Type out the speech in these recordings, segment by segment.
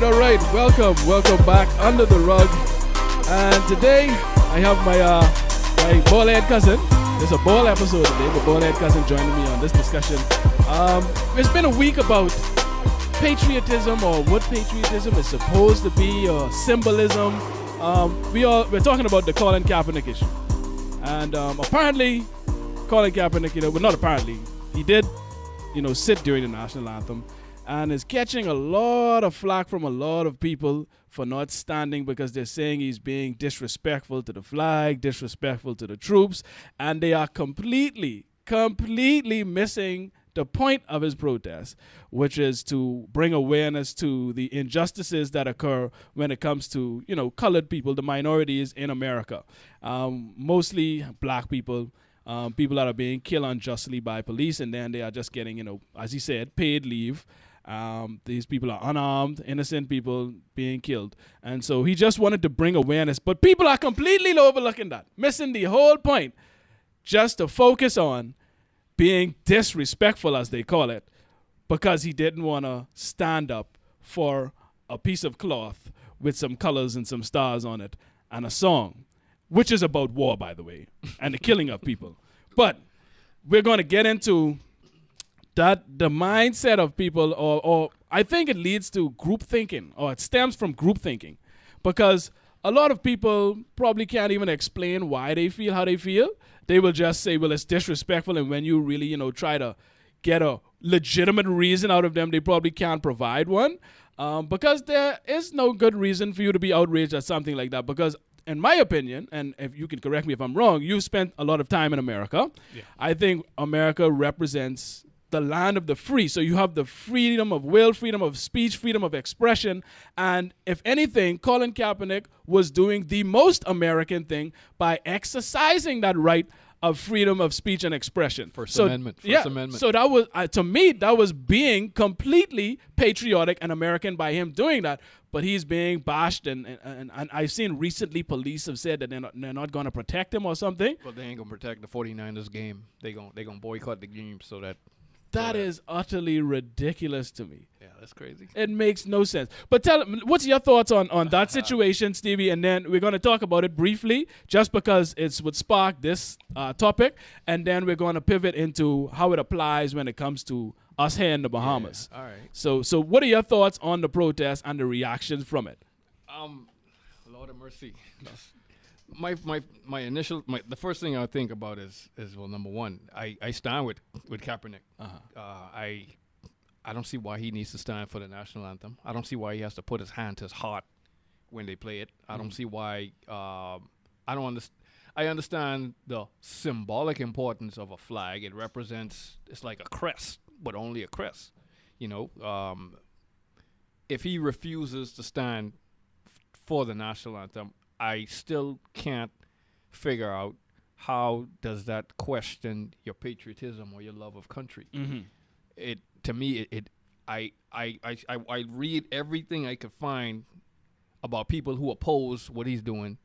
All right. Welcome back Under the Rug. And today I have my bald-head cousin. It's a ball episode today. My bald-head cousin joining me on this discussion. It's been a week about patriotism, or what patriotism is supposed to be, or symbolism. We're talking about the Colin Kaepernick issue. And apparently, Colin Kaepernick, well, not apparently, he did, sit during the national anthem, and is catching a lot of flack from a lot of people for not standing because they're saying he's being disrespectful to the flag, disrespectful to the troops, and they are completely missing the point of his protest, which is to bring awareness to the injustices that occur when it comes to, colored people, the minorities in America, mostly black people. People that are being killed unjustly by police, and then they are just getting, as he said, paid leave. These people are unarmed, innocent people being killed. And so he just wanted to bring awareness. But people are completely overlooking that, missing the whole point, just to focus on being disrespectful, as they call it, because he didn't want to stand up for a piece of cloth with some colors and some stars on it and a song, which is about war, by the way, and the killing of people. But we're going to get into that, the mindset of people, or I think it leads to group thinking, or it stems from group thinking, because a lot of people probably can't even explain why they feel how they feel. They will just say, well, it's disrespectful, and when you really, try to get a legitimate reason out of them, they probably can't provide one, because there is no good reason for you to be outraged at something like that, because in my opinion, and if you can correct me if I'm wrong, you've spent a lot of time in America. Yeah. I think America represents the land of the free. So you have the freedom of will, freedom of speech, freedom of expression. And if anything, Colin Kaepernick was doing the most American thing by exercising that right of freedom of speech and expression. First Amendment. So that was, to me, that was being completely patriotic and American by him doing that. But he's being bashed, and I've seen recently police have said that they're not going to protect him or something. Well, they ain't going to protect the 49ers game. They're gonna boycott the game so that... That is utterly ridiculous to me. Yeah, that's crazy. It makes no sense. But tell me, what's your thoughts on that situation, Stevie? And then we're going to talk about it briefly, just because it's what sparked this topic. And then we're going to pivot into how it applies when it comes to us here in the Bahamas. Yeah, all right. So what are your thoughts on the protest and the reactions from it? Lord have mercy. My initial the first thing I think about is well, number one, I stand with Kaepernick. I don't see why he needs to stand for the national anthem. I don't see why he has to put his hand to his heart when they play it. I don't see why. I don't understand. I understand the symbolic importance of a flag. It represents, it's like a crest, but only a crest. If he refuses to stand for the national anthem, I still can't figure out how does that question your patriotism or your love of country. Mm-hmm. I read everything I could find about people who oppose what he's doing,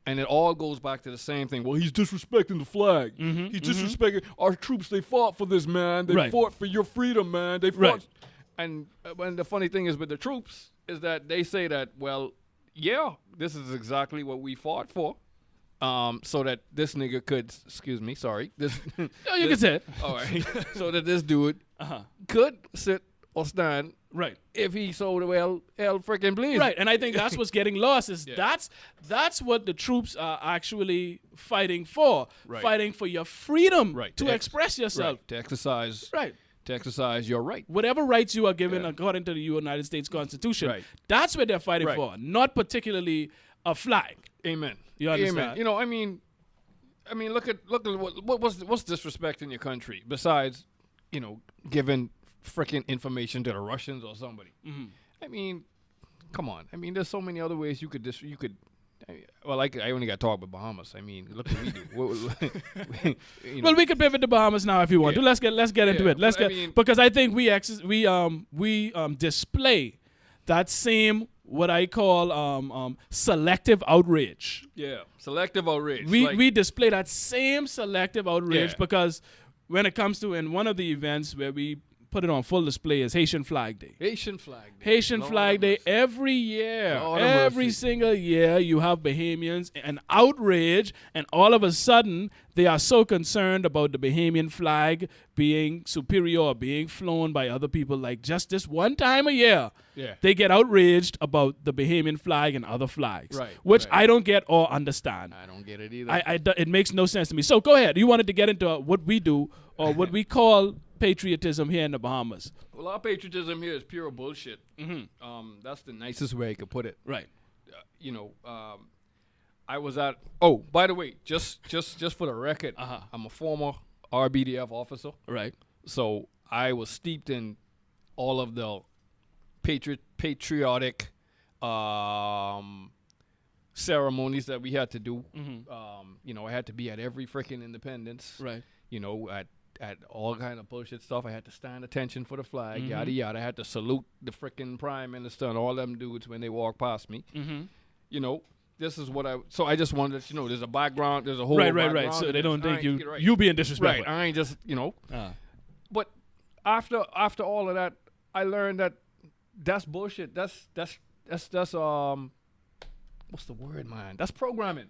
and it all goes back to the same thing. Well, he's disrespecting the flag. Mm-hmm, he's disrespecting our troops. They fought for this, man. They fought for your freedom, man. They fought. Right. And the funny thing is with the troops is that they say that, well, yeah, this is exactly what we fought for, so that this nigga could, excuse me, sorry. You can say it. All right. So that this dude could sit or stand if he so well hell freaking please. Right, and I think that's what's getting lost is that's what the troops are actually fighting for, fighting for your freedom to express yourself. To exercise. Right. To exercise your right. Whatever rights you are given according to the United States Constitution, that's what they're fighting for, not particularly a flag. Amen. You understand? Amen. I mean, look at what's disrespecting your country besides, giving freaking information to the Russians or somebody. Mm-hmm. I mean, come on. I mean, there's so many other ways you could. Well, I only got to talk about Bahamas. I mean, look what we do. Well, we could pivot to Bahamas now if you want to. Let's get into it. Because I think we display that same what I call selective outrage. Yeah, selective outrage. We display that same selective outrage because when it comes to in one of the events where we put it on full display is Haitian Flag Day. Haitian Flag Day. Haitian Lord Flag have Day mercy. every year. Lord have Every mercy. single year you have Bahamians and outrage, and all of a sudden they are so concerned about the Bahamian flag being superior or being flown by other people. Like just this one time a year, Yeah. they get outraged about the Bahamian flag and other flags, Right, which right. I don't get or understand. I don't get it either. It makes no sense to me. So go ahead. You wanted to get into what we do or what we call patriotism here in the Bahamas. Well, our patriotism here is pure bullshit. That's the nicest way I could put it. Right. I was at. Oh, by the way, just for the record, I'm a former RBDF officer. Right. So I was steeped in all of the patriotic ceremonies that we had to do. I had to be at every freaking independence. Right. At all kind of bullshit stuff. I had to stand attention for the flag, yada yada. I had to salute the freaking prime minister and all them dudes when they walk past me. This is what so I just wanted to let you know there's a background, there's a whole Right. So they don't think you being disrespectful. Right. I ain't just But after all of that, I learned that that's bullshit. That's what's the word, man? That's programming.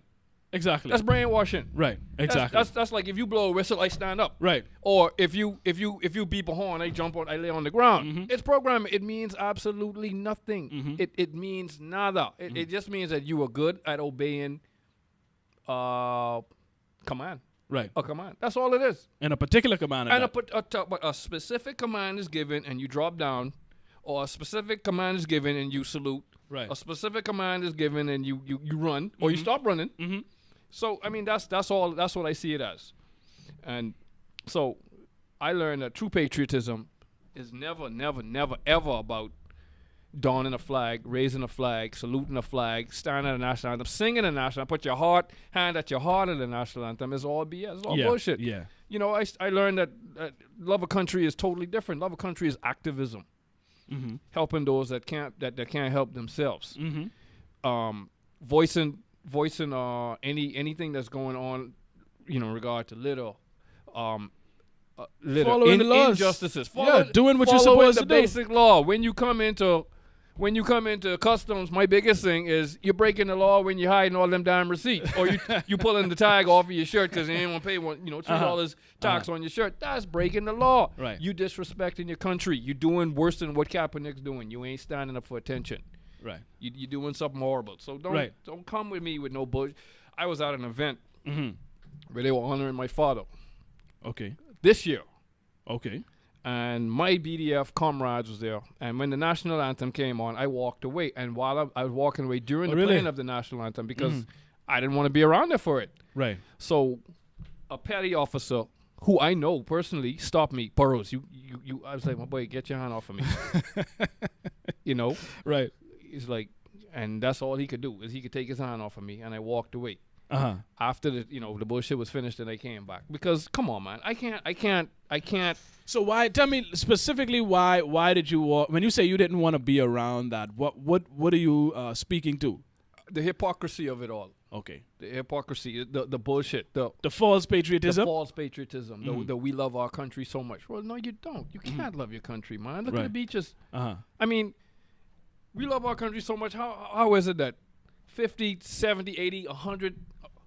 Exactly. That's brainwashing. Right. Exactly. That's like if you blow a whistle, I stand up. Right. Or if you beep a horn, I jump on, I lay on the ground. It's programming. It means absolutely nothing. It means nada. It just means that you are good at obeying command. Right. A command. That's all it is. And a particular command. And a specific command is given and you drop down, or a specific command is given and you salute. Right. A specific command is given and you run or you stop running. So I mean that's all. That's what I see it as. And so I learned that true patriotism is never ever about donning a flag, raising a flag, saluting a flag, standing at the national anthem, singing the national anthem, put your hand at your heart at the national anthem. It's all BS. It's all bullshit. Yeah. I learned that love of country is totally different. Love of country is activism. Helping those that can't help themselves. Voicing anything that's going on, in regard to little Following the laws. injustices. Doing what you're Following supposed the to do. basic law. When you come into customs, my biggest thing is you're breaking the law when you're hiding all them damn receipts, or you pulling the tag off of your shirt because they ain't want to pay $2 tax on your shirt. That's breaking the law. Right. You disrespecting your country. You doing worse than what Kaepernick's doing. You ain't standing up for attention. Right. You doing something horrible. So don't come with me with no bullshit. I was at an event where they were honoring my father Okay. this year. Okay. And my BDF comrades was there. And when the national anthem came on, I walked away. And while I was walking away during the playing of the national anthem, because I didn't want to be around there for it. Right. So a petty officer who I know personally stopped me. Burrows, I was like, my boy, get your hand off of me. Right. He's like, and that's all he could do is he could take his hand off of me. And I walked away. After the bullshit was finished, and I came back because come on, man, I can't. So why? Tell me specifically why did you walk? When you say you didn't want to be around that, what are you speaking to? The hypocrisy of it all. Okay. The hypocrisy, the bullshit, the false patriotism. The false patriotism. The we love our country so much. Well, no, you don't. You can't love your country, man. Look at the beaches. I mean, we love our country so much. How is it that 50, 70, 80, 100,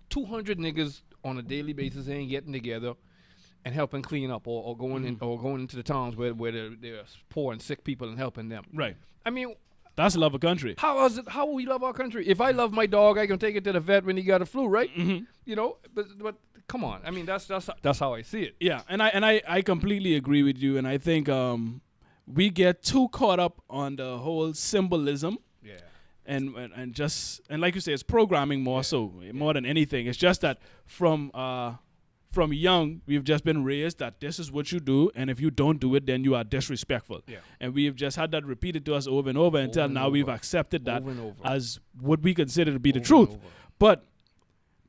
200 niggas on a daily basis ain't getting together and helping clean up or going into the towns where there's poor and sick people and helping them? Right. I mean, that's love of country. How is it? How we love our country? If I love my dog, I can take it to the vet when he got a flu, right? But come on. I mean, that's how I see it. Yeah, and I completely agree with you, and I think we get too caught up on the whole symbolism. Yeah. And like you say, it's programming more more than anything. It's just that from young, we've just been raised that this is what you do, and if you don't do it, then you are disrespectful. Yeah. And we've just had that repeated to us over and over until now we've accepted that as what we consider to be the truth. But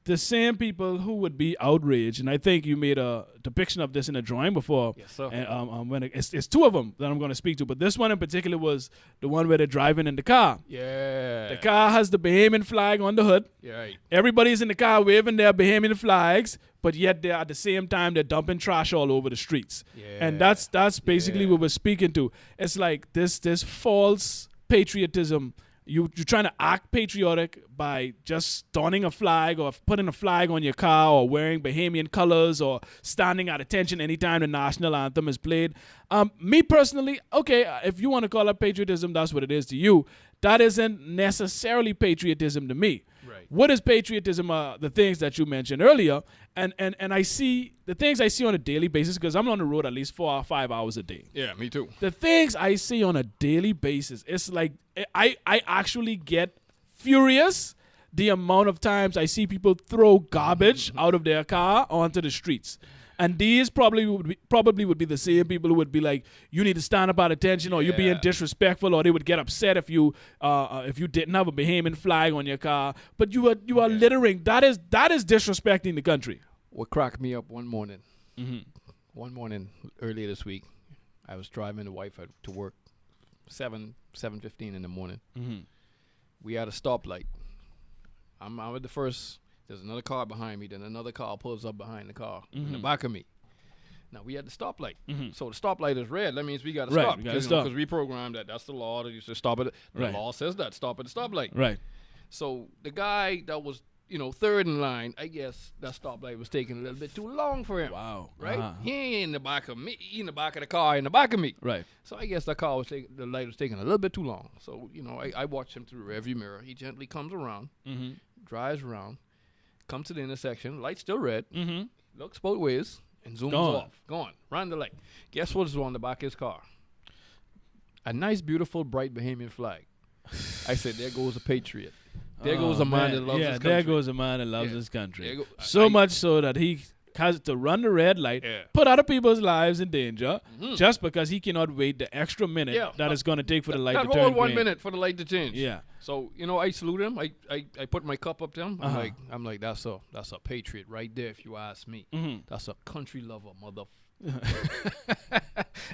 the same people who would be outraged, and I think you made a depiction of this in a drawing before. Yes, sir. And when it's two of them that I'm going to speak to, but this one in particular was the one where they're driving in the car. Yeah. The car has the Bahamian flag on the hood. Yeah. Right. Everybody's in the car waving their Bahamian flags, but yet they're at the same time they're dumping trash all over the streets. Yeah. And that's basically what we're speaking to. It's like this false patriotism. You're trying to act patriotic by just donning a flag or putting a flag on your car or wearing Bahamian colors or standing at attention anytime the national anthem is played. Me personally, okay, if you want to call it patriotism, that's what it is to you. That isn't necessarily patriotism to me. Right. What is patriotism? The things that you mentioned earlier, and I see the things I see on a daily basis because I'm on the road at least 4 or 5 hours a day. Yeah, me too. The things I see on a daily basis, it's like I actually get furious the amount of times I see people throw garbage out of their car onto the streets. And these probably would be the same people who would be like, you need to stand up at attention, or you're being disrespectful, or they would get upset if you didn't have a Bahamian flag on your car. But you are littering. That is disrespecting the country. What cracked me up one morning? Mm-hmm. One morning earlier this week, I was driving the wife to work, 7:15 in the morning. Mm-hmm. We had a stoplight. I'm at the first. There's another car behind me. Then another car pulls up behind the car in the back of me. Now, we had the stoplight. Mm-hmm. So the stoplight is red. That means we got to stop. Because we programmed that. That's the law. That you should stop at the law says that. Stop at the stoplight. Right. So the guy that was, third in line, I guess that stoplight was taking a little bit too long for him. Wow. Right? Uh-huh. He ain't in the back of me. He in the back of the car in the back of me. Right. So I guess the light was taking a little bit too long. So, I watched him through the rearview mirror. He gently comes around, drives around, comes to the intersection, light still red, looks both ways, and zooms off. Gone. Run the light. Guess what's on the back of his car? A nice, beautiful, bright Bahamian flag. I said, there goes a patriot. There goes a man that loves his country. There goes a man that loves his country. Much so that he has to run the red light, put other people's lives in danger, just because he cannot wait the extra minute that it's going to take for the light to turn green. That whole 1 minute for the light to change. Yeah. So, I salute him. I put my cup up to him. I'm like, that's a patriot right there, if you ask me. That's a country lover, mother.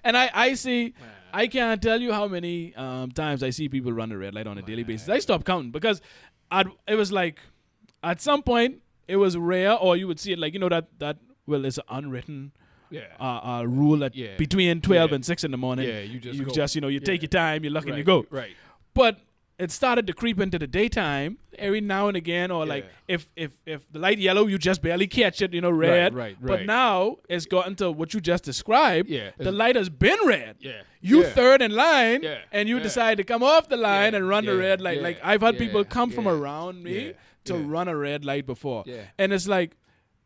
And I see, I can't tell you how many times I see people run the red light on a daily basis. I stopped counting because it was like, at some point, it was rare, or you would see it like, it's an unwritten rule that between 12 and 6 in the morning. Yeah, you take your time, you look and you go. Right. But it started to creep into the daytime every now and again, or like if the light yellow, you just barely catch it, red. Right. But now it's gotten to what you just described. Yeah. The light has been red. Yeah. You third in line, Yeah. and you decide to come off the line and run the red light. Yeah. Like I've had people come from around me to run a red light before. Yeah. And it's like,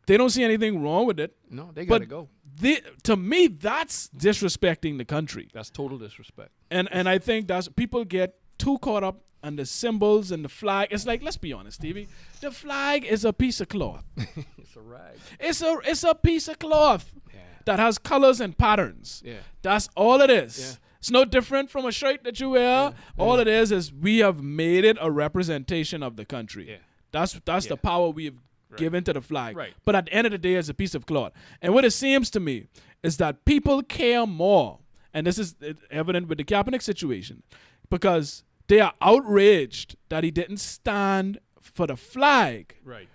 they don't see anything wrong with it. No, they got to go. To me, that's disrespecting the country. That's total disrespect. And I think people get too caught up on the symbols and the flag. It's like, let's be honest, Stevie. The flag is a piece of cloth. It's a rag. It's a piece of cloth that has colors and patterns. Yeah. That's all it is. Yeah. It's no different from a shirt that you wear. All it is we have made it a representation of the country. Yeah. That's the power we have given to the flag. Right. But at the end of the day, it's a piece of cloth. And what it seems to me is that people care more, and this is evident with the Kaepernick situation, because they are outraged that he didn't stand for the flag. Right.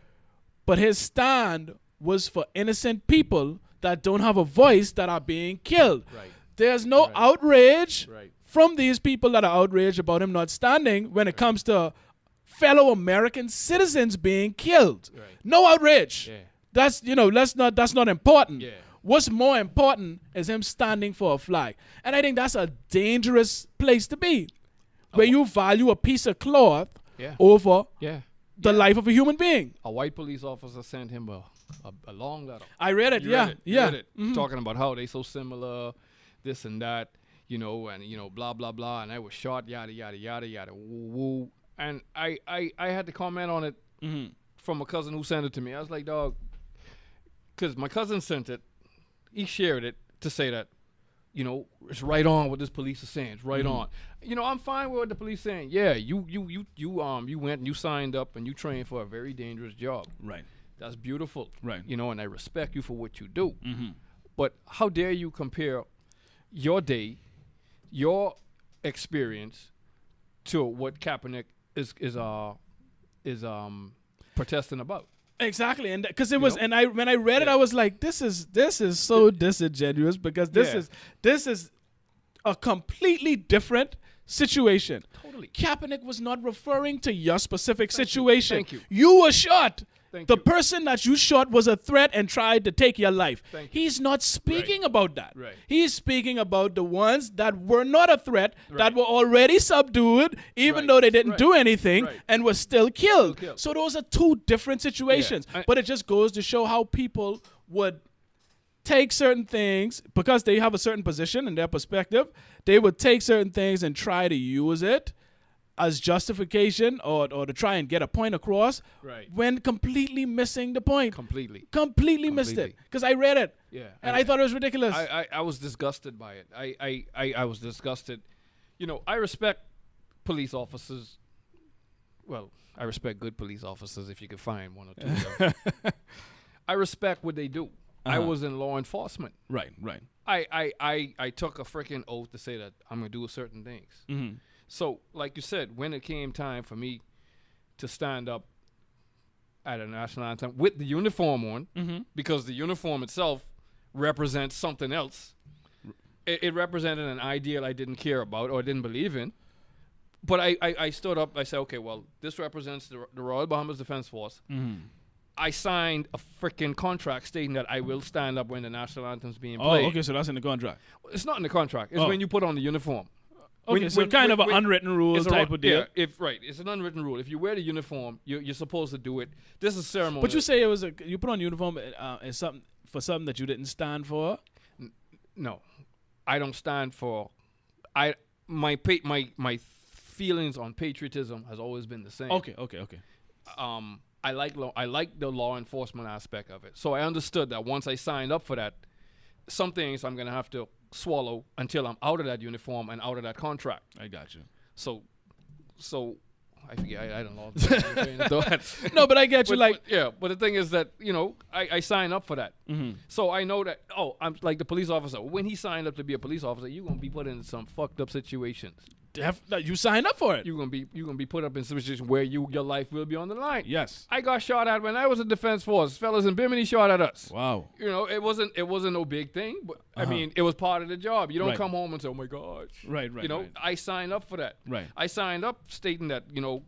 But his stand was for innocent people that don't have a voice that are being killed. Right. There's no outrage from these people that are outraged about him not standing when it comes to fellow American citizens being killed. Right. No outrage. Yeah. That's that's not important. Yeah. What's more important is him standing for a flag. And I think that's a dangerous place to be. Where you value a piece of cloth over the life of a human being. A white police officer sent him a long letter. I read it, You read it, talking about how they so similar, this and that, and blah blah blah, and I was shot, yada yada yada yada, woo woo. And I had to comment on it from a cousin who sent it to me. I was like, dog, because my cousin sent it, he shared it to say that, it's right on what this police is saying. It's right on. I'm fine with what the police saying. Yeah, you went and you signed up and you trained for a very dangerous job. Right. That's beautiful. Right. You know, and I respect you for what you do. Mm-hmm. But how dare you compare your day, your experience, to what Kaepernick is protesting about? Exactly, and because it was, know? and when I read it, I was like, this is so disingenuous, because this is a completely different situation. Totally. Kaepernick was not referring to your specific situation. Thank you. You were shot. Thank The you. person that you shot was a threat and tried to take your life. Thank you. He's not speaking about that. Right. He's speaking about the ones that were not a threat, that Right. were already subdued, even Right. though they didn't Right. do anything, Right. and were still killed. Still killed. So those are two different situations. Yeah. But it just goes to show how people would take certain things, because they have a certain position in their perspective, they would take certain things and try to use it as justification or to try and get a point across, Right. when completely missing the point. Completely. Completely missed it. Because I read it. Yeah. And I thought it was ridiculous. I was disgusted by it. I was disgusted. You know, I respect police officers. Well, I respect good police officers if you could find one or two of them. I respect what they do. I was in law enforcement. Right. I took a freaking oath to say that I'm going to do certain things. Mm-hmm. So, like you said, when it came time for me to stand up at a national anthem with the uniform on, Mm-hmm. because the uniform itself represents something else. It represented an ideal I didn't care about or didn't believe in. But I stood up. I said, okay, well, this represents the Royal Bahamas Defense Force. Mm-hmm. I signed a freaking contract stating that I will stand up when the national anthem's being Oh, played. okay, so that's in the contract. It's not in the contract. It's Oh. when you put on the uniform. Okay, so kind of an unwritten rule it's type of deal. Yeah, it's an unwritten rule. If you wear the uniform, you're supposed to do it. This is ceremony. But you say it was you put on uniform as something for something that you didn't stand for. No, I don't stand for. My feelings on patriotism has always been the same. Okay. I like the law enforcement aspect of it. So I understood that once I signed up for that, some things I'm gonna have to swallow until I'm out of that uniform and out of that contract. I got you. So I forget. I don't know. No, but I get you. But the thing is that, you know, I signed up for that. Mm-hmm. So I know that, I'm like the police officer. When he signed up to be a police officer, you're going to be put in some fucked up situations. You signed up for it. You're gonna be put up in situations where your life will be on the line. Yes. I got shot at when I was in Defense Force. Fellas in Bimini shot at us. Wow. You know, it wasn't no big thing, but I mean, it was part of the job. You don't Right. come home and say, "Oh my gosh." Right. You know, right. I signed up for that. Right. I signed up stating that, you know,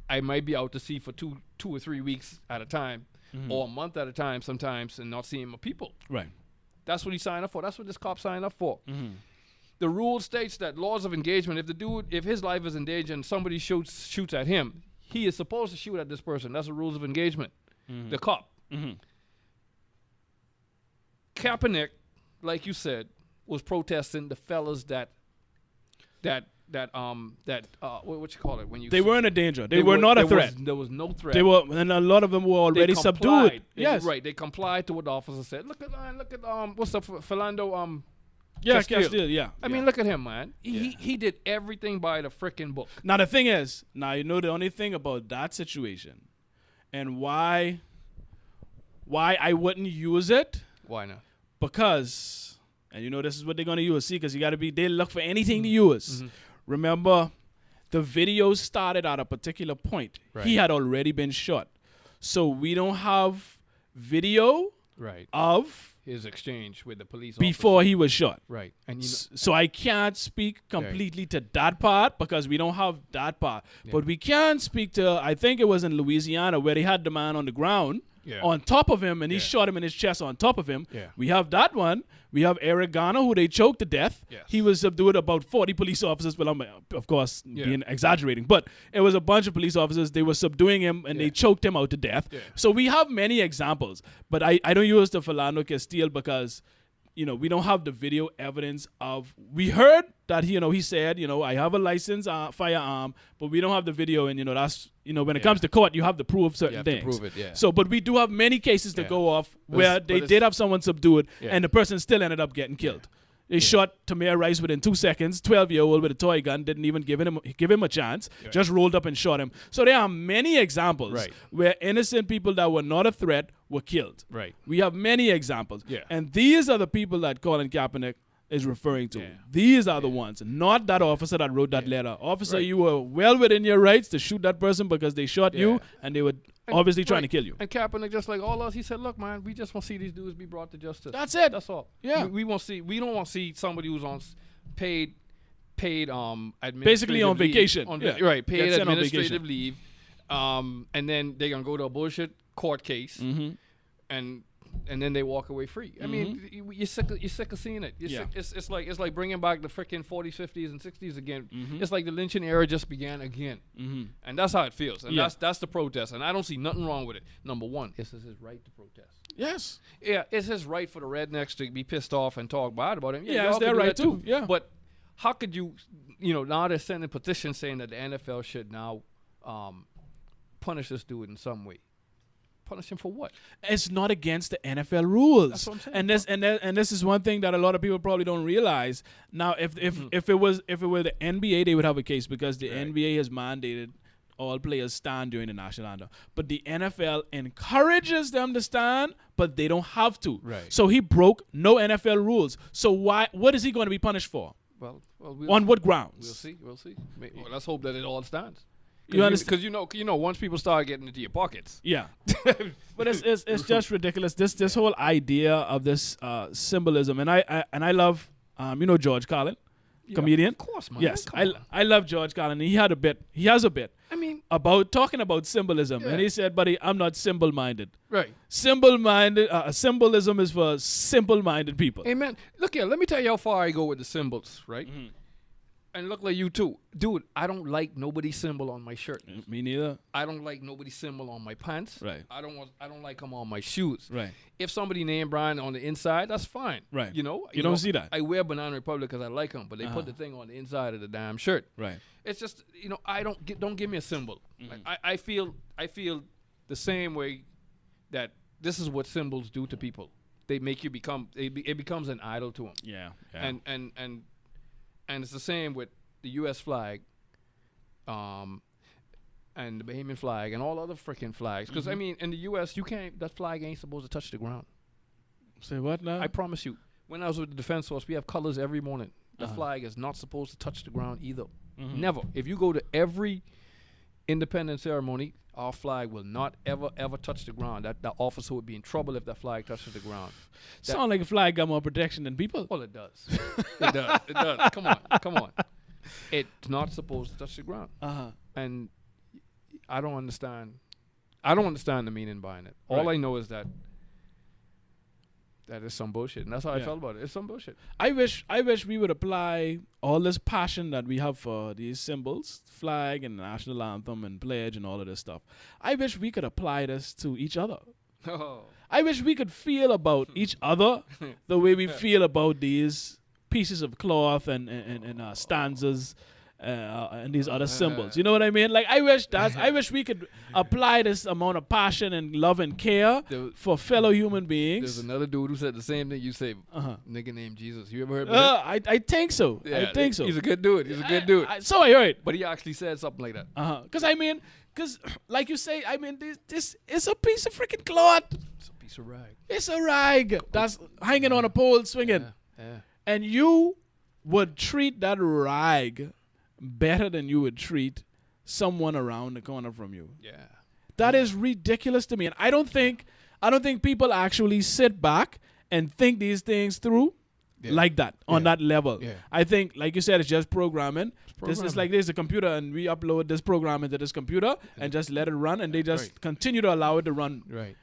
I might be out to sea for two or 3 weeks at a time, or a month at a time sometimes, and not seeing my people. Right. That's what he signed up for. That's what this cop signed up for. Mm-hmm. The rule states that laws of engagement, if his life is in danger and somebody shoots at him, he is supposed to shoot at this person. That's the rules of engagement. Mm-hmm. The cop. Mm-hmm. Kaepernick, like you said, was protesting the fellas that what you call it when you They weren't a danger. They were not a threat. There was no threat. They were, and a lot of them were already subdued. Yes. Right. They complied to what the officer said. Look at what's the Philando Yeah, Castile. yeah. I mean, look at him, man. He did everything by the frickin' book. Now the thing is, you know the only thing about that situation, and why I wouldn't use it, Why not? because, and you know this is what they're gonna use. See, because they look for anything to use. Mm-hmm. Remember, the video started at a particular point. Right. He had already been shot, so we don't have video Right. of His exchange with the police before officer. he was shot. Right. And you know, So I can't speak completely to that part because we don't have that part. Yeah. But we can speak to, I think it was in Louisiana where they had the man on the ground on top of him and he shot him in his chest on top of him. Yeah. We have that one. We have Eric Garner who they choked to death. Yes. He was subdued about 40 police officers. Well, I'm of course being exaggerating, but it was a bunch of police officers. They were subduing him and they choked him out to death. Yeah. So we have many examples, but I don't use the Philando Castile because, you know, we don't have the video evidence of. We heard that he said, I have a license firearm, but we don't have the video, and that's when it comes to court, you have to prove certain you have things. to prove it, yeah. So, but we do have many cases that go off But where it's- they but did have someone subdued, Yeah. and the person still ended up getting killed. They shot Tamir Rice within 2 seconds. 12-year-old with a toy gun, didn't even give him a chance. Right. Just rolled up and shot him. So there are many examples where innocent people that were not a threat were killed. Right. We have many examples. Yeah. And these are the people that Colin Kaepernick is referring to. Yeah. These are the ones, not that officer that wrote that letter. Officer, you were well within your rights to shoot that person because they shot you and they were obviously trying to kill you. And Kaepernick, just like all us, he said, look, man, we just want to see these dudes be brought to justice. That's it. That's all. Yeah. We don't want to see somebody who's on paid administrative basically on vacation. Right, paid administrative leave. And then they're going to go to a bullshit court case and then they walk away free. I mean, you're sick of seeing it. It's like bringing back the freaking 40s, 50s, and 60s again. It's like the lynching era just began again, and that's how it feels. And that's the protest. And I don't see nothing wrong with it. Number one, it's his right to protest. Yes. Yeah, it's his right for the rednecks to be pissed off and talk bad about him. Yeah, it's their right too. Yeah. But how could you now they're sending petitions saying that the NFL should now punish this dude in some way. Punish him for what? It's not against the NFL rules. That's what I'm saying. And this is one thing that a lot of people probably don't realize. Now, if it were the NBA, they would have a case because the NBA has mandated all players stand during the national anthem. But the NFL encourages them to stand, but they don't have to. Right. So he broke no NFL rules. So what is he going to be punished for? Well, on what grounds? We'll see. Well, let's hope that it all stands. You understand? Because you know, once people start getting into your pockets. Yeah. But it's just ridiculous. This whole idea of this symbolism, and I love George Carlin, comedian. Of course, man. Yes, I love George Carlin. He has a bit. I mean, about talking about symbolism, and he said, "Buddy, I'm not symbol-minded. Right. Symbolism is for simple-minded people." Hey, man, look here. Let me tell you how far I go with the symbols, right? And look like you too. Dude, I don't like nobody's symbol on my shirt. Me neither. I don't like nobody's symbol on my pants. Right. I don't like them on my shoes. Right. If somebody named Brian on the inside, that's fine. Right. You know? You don't see that. I wear Banana Republic because I like them, but they put the thing on the inside of the damn shirt. Right. It's just, don't give me a symbol. I feel the same way that this is what symbols do to people. They make you become, it becomes an idol to them. Yeah. And it's the same with the U.S. flag, and the Bahamian flag, and all other freaking flags. Because I mean, in the U.S., that flag ain't supposed to touch the ground. Say what now? I promise you. When I was with the Defense Force, we have colors every morning. The flag is not supposed to touch the ground either. Never. If you go to every independence ceremony, our flag will not ever touch the ground. That officer would be in trouble if that flag touches the ground. Sound like a flag got more protection than people. Well, it does. It does. Come on. It's not supposed to touch the ground. And I don't understand. I don't understand the meaning behind it. All I know is that is some bullshit, and that's how I felt about it. It's some bullshit. I wish we would apply all this passion that we have for these symbols, flag and national anthem and pledge and all of this stuff. I wish we could apply this to each other. Oh. I wish we could feel about each other the way we feel about these pieces of cloth and stanzas and these other symbols. You know what I mean? Like I wish we could apply this amount of passion and love and care for fellow human beings. There's another dude who said the same thing you say. Nigga named Jesus. You ever heard of that? I think so. Yeah, I think so. He's a good dude. So I heard. But he actually said something like that. Because like you say, this is a piece of freaking cloth. It's a piece of rag. It's a rag that's hanging on a pole swinging. Yeah. And you would treat that rag better than you would treat someone around the corner from you. Yeah. That is ridiculous to me. And I don't think people actually sit back and think these things through like that, on that level. Yeah. I think, like you said, it's just programming. This is like there's a computer and we upload this program into this computer and just let it run, and they just continue to allow it to run. Right.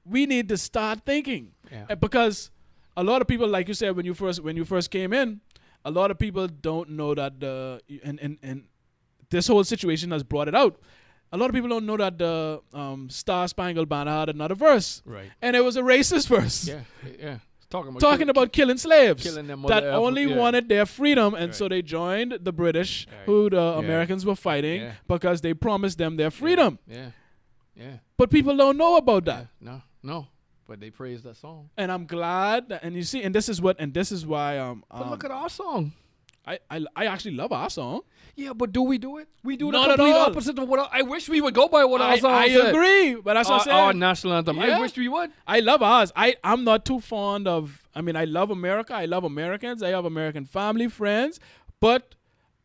We need to start thinking. Yeah. Because a lot of people, like you said, when you first came in, a lot of people don't know that and this whole situation has brought it out. A lot of people don't know that the Star Spangled Banner had another verse. Right. And it was a racist verse. Yeah. Talking about killing slaves killing them that only wanted their freedom, and so they joined the British, who the Americans were fighting because they promised them their freedom. Yeah. But people don't know about that. No. But they praise that song. And I'm glad. And you see, and this is why But look at our song. I actually love our song. Yeah, but do we do it? We do Not the at complete all. opposite of what I wish we would go by what our song I said. agree, but that's what I'm saying. Our national anthem. Yeah. I wish we would. I love ours. I'm not too fond of. I mean, I love America. I love Americans. I have American family, friends, but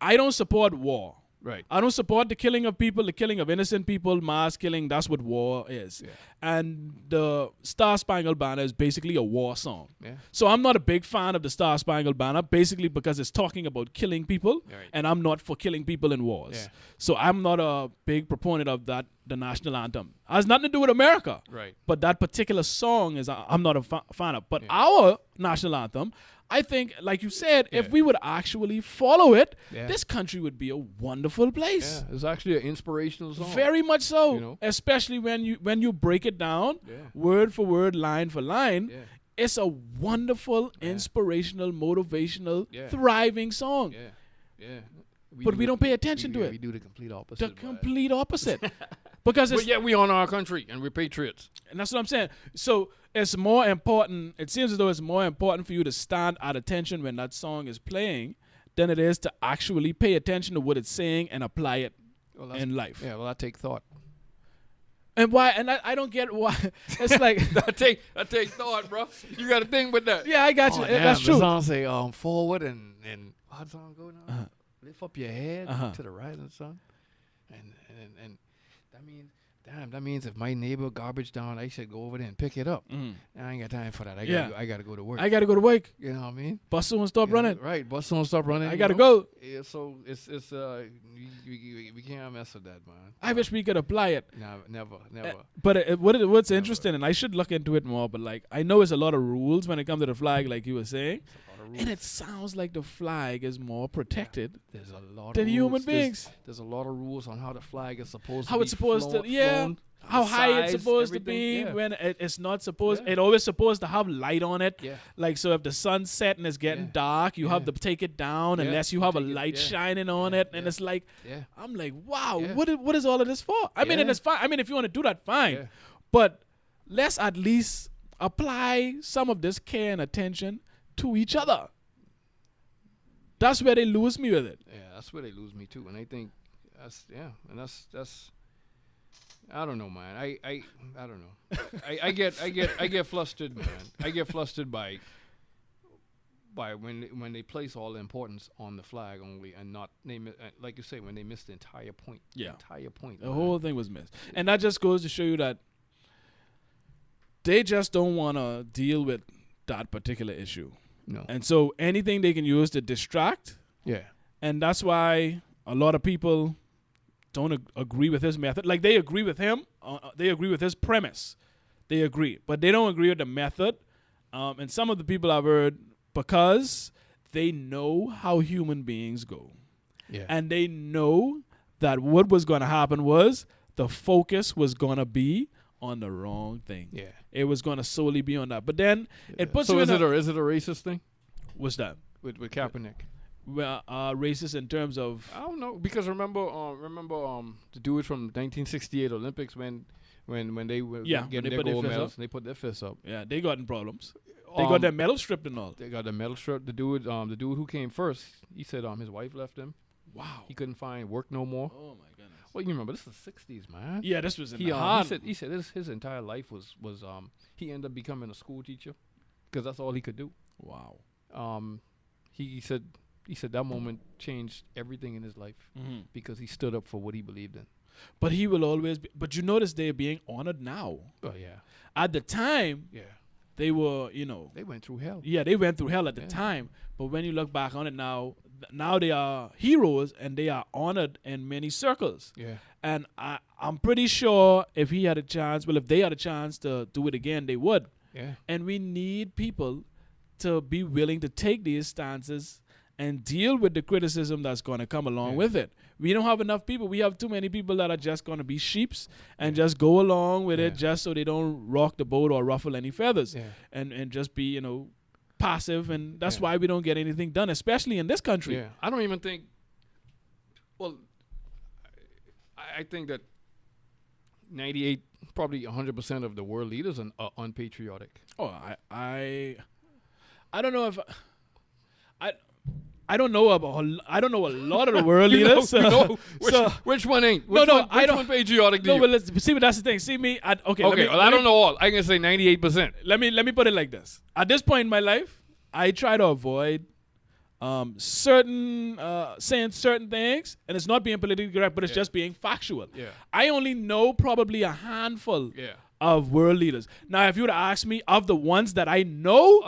I don't support war. Right. I don't support the killing of people, the killing of innocent people, mass killing. That's what war is. Yeah. And the Star Spangled Banner is basically a war song. Yeah. So I'm not a big fan of the Star Spangled Banner, basically because it's talking about killing people, Right. and I'm not for killing people in wars. Yeah. So I'm not a big proponent of that, the national anthem. It has nothing to do with America. Right. But that particular song is I'm not a fan of. But Yeah. our national anthem, I think, like you said, if Yeah. we would actually follow it, Yeah. this country would be a wonderful place. Yeah, it's actually an inspirational song. Very much so. You know? Especially when you break it down, Yeah. word for word, line for line. Yeah. It's a wonderful, inspirational, motivational, Yeah. thriving song. Yeah. Yeah. But we don't pay attention to it. We do the complete opposite. The man. complete opposite. Because it's But yet we honor our country and we're patriots. And that's what I'm saying. So it's more important. It seems as though it's more important for you to stand at attention when that song is playing than it is to actually pay attention to what it's saying and apply it in life. Yeah, well, I take thought. And why? And I don't get why. It's like I take thought, bro. You got to think with that. yeah, I got you. That's The true. song say forward and how's the song go now? Lift up your head to the rising sun, and that means if my neighbor garbage down, I should go over there and pick it up. I ain't got time for that. I gotta go to work. I gotta go to work. You know what I mean? Bus won't stop You know, running. Right, bus don't stop running. I you gotta know? go. Yeah, so it's we can't mess with that, man. I wish we could apply it. Never. But what's interesting, and I should look into it more, but like I know it's a lot of rules when it comes to the flag, like you were saying. And it sounds like the flag is more protected There's a lot than of human rules. beings. There's a lot of rules on how the flag is supposed to How be it's supposed to, flown, how the high it's size, supposed to everything, be yeah. when it's not supposed. Yeah. It always supposed to have light on it. Yeah. Like so, if the sun's set and it's getting Yeah. dark, you have Yeah. to take it down Yeah. unless you have a Take it- light yeah. shining on Yeah. it. And Yeah. it's like, Yeah. I'm like, wow, Yeah. what is all of this for? I mean, and Yeah. it's fine. I mean, if you want to do that, fine. Yeah. But let's at least apply some of this care and attention to each other. That's where they lose me with it. Yeah, that's where they lose me too. And I think that's I don't know, man. I don't know. I get flustered, man. I get flustered by when they place all the importance on the flag only and not name it like you say when they miss the entire point. Yeah. The entire point. The man. whole thing was missed. And that just goes to show you that they just don't want to deal with that particular issue. No. And so anything they can use to distract, Yeah. and that's why a lot of people don't agree with his method. Like they agree with him, they agree with his premise. They agree, but they don't agree with the method. And some of the people I've heard, because they know how human beings go. Yeah. And they know that what was going to happen was the focus was going to be on the wrong thing. Yeah. It was going to solely be on that. But then it puts so you is in it a racist thing what's that? with Kaepernick? Well, racist in terms of I don't know because remember the dudes from 1968 Olympics when they were getting their gold medals and they put their fists up. yeah, they got in problems. They got their medal stripped and all. They got the medal strip. The dude who came first, he said his wife left him. Wow. He couldn't find work no more. Oh my goodness. Well, you remember this is the 60s, man. Yeah, this was in He the hard. he said his entire life was he ended up becoming a school teacher because that's all he could do. Wow. He said that moment changed everything in his life because he stood up for what he believed in. But he will always be. But you notice they're being honored now. Oh yeah. At the time, Yeah. they were, They went through hell. yeah, they went through hell at the Yeah. time. But when you look back on it now they are heroes and they are honored in many circles. Yeah. And I'm pretty sure if they had a chance to do it again, they would. Yeah. And we need people to be willing to take these stances and deal with the criticism that's going to come along with it. We don't have enough people. We have too many people that are just going to be sheeps and just go along with it just so they don't rock the boat or ruffle any feathers and just be, passive. And that's why we don't get anything done, especially in this country. Yeah. I don't even think, well, I think that 98, probably 100% of the world leaders are unpatriotic. Oh, I don't know if I don't know I don't know a lot of the world leaders. Which one ain't? I don't. Which one patriotic do No, you? but let's see. But that's the thing. See me. Okay. I don't know all. I can say 98%. Let me put it like this. At this point in my life, I try to avoid saying certain things, and it's not being politically correct, but it's just being factual. Yeah. I only know probably a handful Yeah. of world leaders. Now, if you were to ask me of the ones that I know,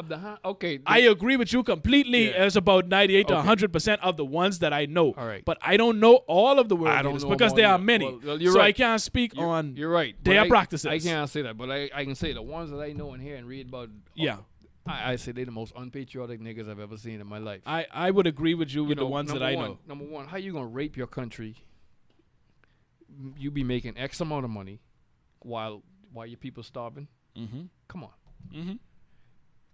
I agree with you completely. Yeah. It's about 98 to 100% of the ones that I know. All right. But I don't know all of the world I don't leaders know because them there all are either. many. Well, you're so right. I can't speak on You're right. their practices. I can't say that, but I can say the ones that I know and hear and read about. Yeah. I say they're the most unpatriotic niggas I've ever seen in my life. I would agree with you with the ones that I know. Number one, how you gonna rape your country? You be making X amount of money while your people starving. Mm-hmm. Come on. Mm-hmm.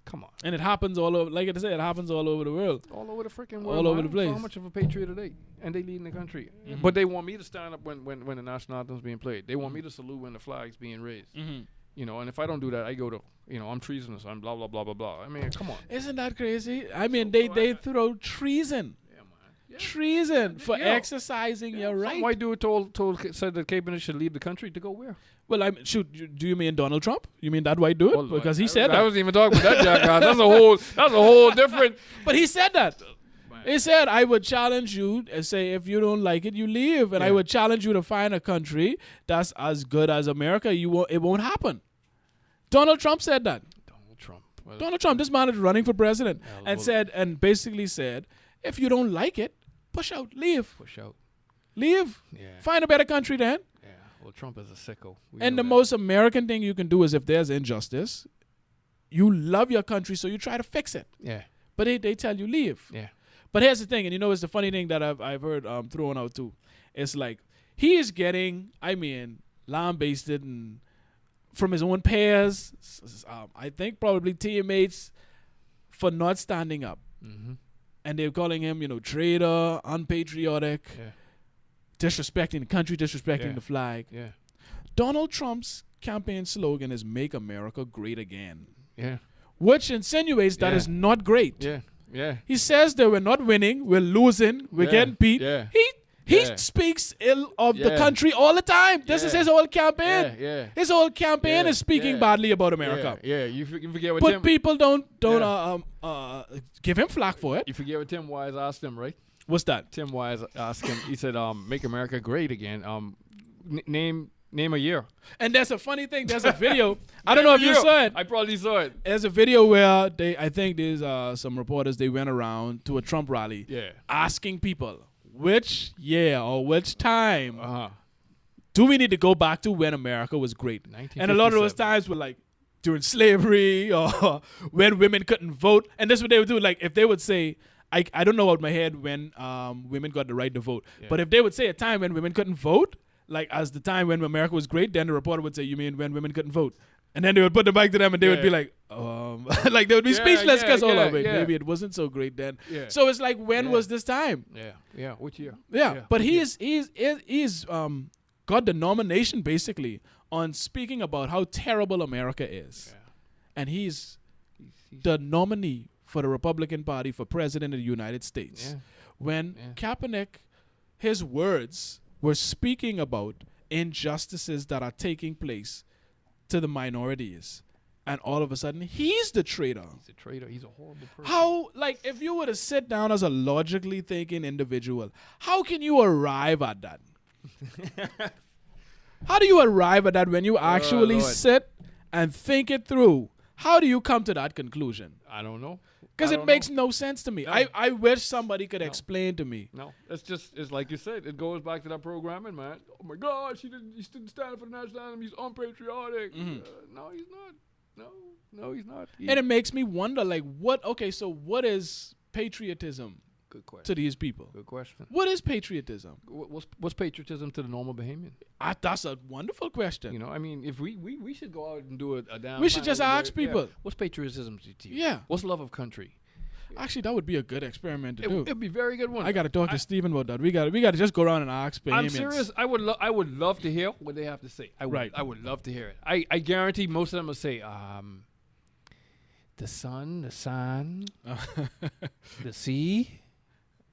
Come on. And it happens all over, like I said, it happens all over the world. All over the freaking world. All over the So place. how much of a patriot are they? And they leading the country. Mm-hmm. But they want me to stand up when the national anthem's being played. They want me to salute when the flag's being raised. Mm-hmm. You know, and if I don't do that, I go to, I'm treasonous. I'm blah, blah, blah, blah, blah. I mean, come on. Isn't that crazy? I mean, they throw treason. Yeah, man. Yeah. Treason for Yeah. exercising your Some right. white dude said that Kaepernick should leave the country to go where? Well, do you mean Donald Trump? You mean that white dude? Well, because he said I that. wasn't even talking about that jackass. That's a whole different. But he said that. He said, I would challenge you and say, if you don't like it, you leave. And I would challenge you to find a country that's as good as America. It won't happen. Donald Trump said that. Donald Trump. Well, Donald Trump, this man is running for president, well, and basically said, if you don't like it, push out, leave. Push out. Leave. Yeah. Find a better country then. Yeah. Well, Trump is a sicko. And the most American thing you can do is if there's injustice, you love your country, so you try to fix it. Yeah. But they tell you leave. Yeah. But here's the thing, and it's the funny thing that I've heard thrown out too. It's like he is getting, lambasted and from his own peers, I think probably teammates, for not standing up. Mm-hmm. And they're calling him, traitor, unpatriotic, disrespecting the country, disrespecting the flag. Yeah. Donald Trump's campaign slogan is "Make America Great Again," Yeah. which insinuates that is not great. Yeah. Yeah. He says that we're not winning, we're losing, we're getting beat. Yeah. He speaks ill of the country all the time. This is his whole campaign. Yeah. His whole campaign is speaking badly about America. Yeah. You forget what But Tim. people don't give him flack for it. You forget what Tim Wise asked him, right? What's that? Tim Wise asked him. He said, "Make America great again. Name a year." And there's a funny thing. There's a video. I don't know if you saw it. I probably saw it. There's a video where I think there's some reporters, they went around to a Trump rally asking people which year or which time do we need to go back to when America was great. And a lot of those times were like during slavery or when women couldn't vote. And that's what they would do. Like if they would say, I don't know out my head when women got the right to vote. Yeah. But if they would say a time when women couldn't vote, like as the time when America was great, then the reporter would say, you mean when women couldn't vote? And then they would put the mic to them and they would be like, like they would be speechless because all of it. Maybe it wasn't so great then. Yeah. So it's like, when was this time? Yeah. Which year? Yeah. But he's got the nomination basically on speaking about how terrible America is. Yeah. And he's the nominee for the Republican Party for president of the United States. Yeah. When Kaepernick, his words were speaking about injustices that are taking place to the minorities. And all of a sudden, he's the traitor. He's a traitor. He's a horrible person. How, like, if you were to sit down as a logically thinking individual, how can you arrive at that? How do you arrive at that when you actually sit and think it through? How do you come to that conclusion? I don't know. Because it makes no sense to me. No. I wish somebody could explain to me. No, it's like you said. It goes back to that programming, man. Oh my gosh, he didn't stand for the national anthem. He's unpatriotic. Mm-hmm. No, he's not. No, he's not. And it makes me wonder, like, what is patriotism? Good question. To these people. Good question. What is patriotism? What's patriotism to the normal Bahamian? That's a wonderful question. I mean, if we should go out and do a down. We should just ask people. What's patriotism to you? Yeah. What's love of country? Actually, that would be a good experiment to do. It'd be a very good one. I got to talk to Stephen about that. We got to just go around and ask I'm Bahamians. serious. I would love to hear what they have to say. I would love to hear it. I guarantee most of them will say, the sun, the sea.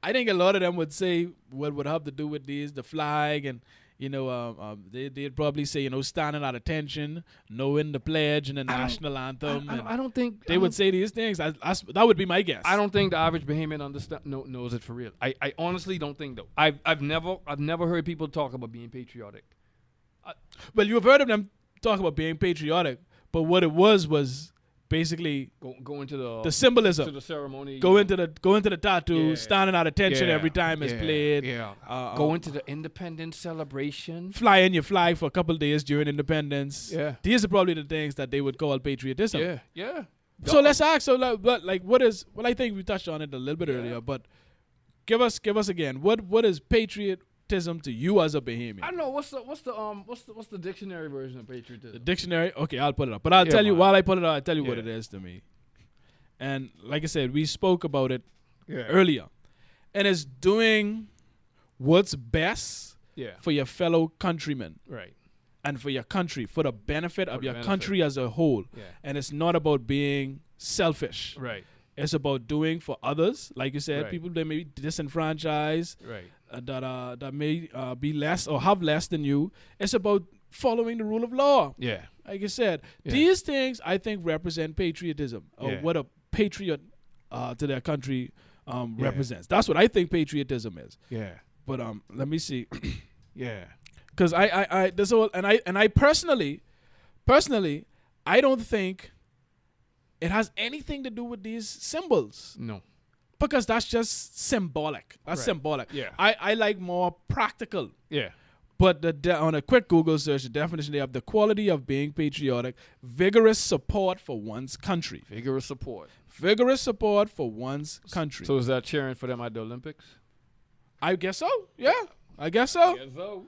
I think a lot of them would say what would have to do with the flag, and they'd probably say standing at attention, knowing the pledge and the national anthem. I don't think they would say these things. That would be my guess. I don't think the average Bahamian knows it for real. I honestly don't think though. I've never heard people talk about being patriotic. Well, you have heard of them talk about being patriotic, but what it was basically go into the symbolism, to the ceremony, go into the tattoo, standing at attention every time it's played. Go into the independence celebration, flying your flag for a couple of days during independence. Yeah, these are probably the things that they would call patriotism. Yeah. So let's ask. So what is? Well, I think we touched on it a little bit earlier, but give us again. What is patriotism to you as a Bahamian? I don't know what's the dictionary version of patriotism. The dictionary. Okay, I'll put it up. But I'll tell you while I put it up. I'll tell you what it is to me. And like I said, we spoke about it earlier, and it's doing what's best for your fellow countrymen, right? And for your country, for the benefit of your country as a whole. Yeah. And it's not about being selfish. Right. It's about doing for others, like you said, people that may be disenfranchised, right? That may be less or have less than you. It's about following the rule of law. Yeah. Like you said, these things I think represent patriotism, or what a patriot to their country represents. That's what I think patriotism is. Yeah. But let me see. Yeah. Because I this whole and I personally, I don't think it has anything to do with these symbols. No. Because that's just symbolic. That's symbolic. Yeah. I like more practical. Yeah. But on a quick Google search, the definition they have: the quality of being patriotic, vigorous support for one's country. Vigorous support for one's country. So is that cheering for them at the Olympics? I guess so. Yeah. I guess so.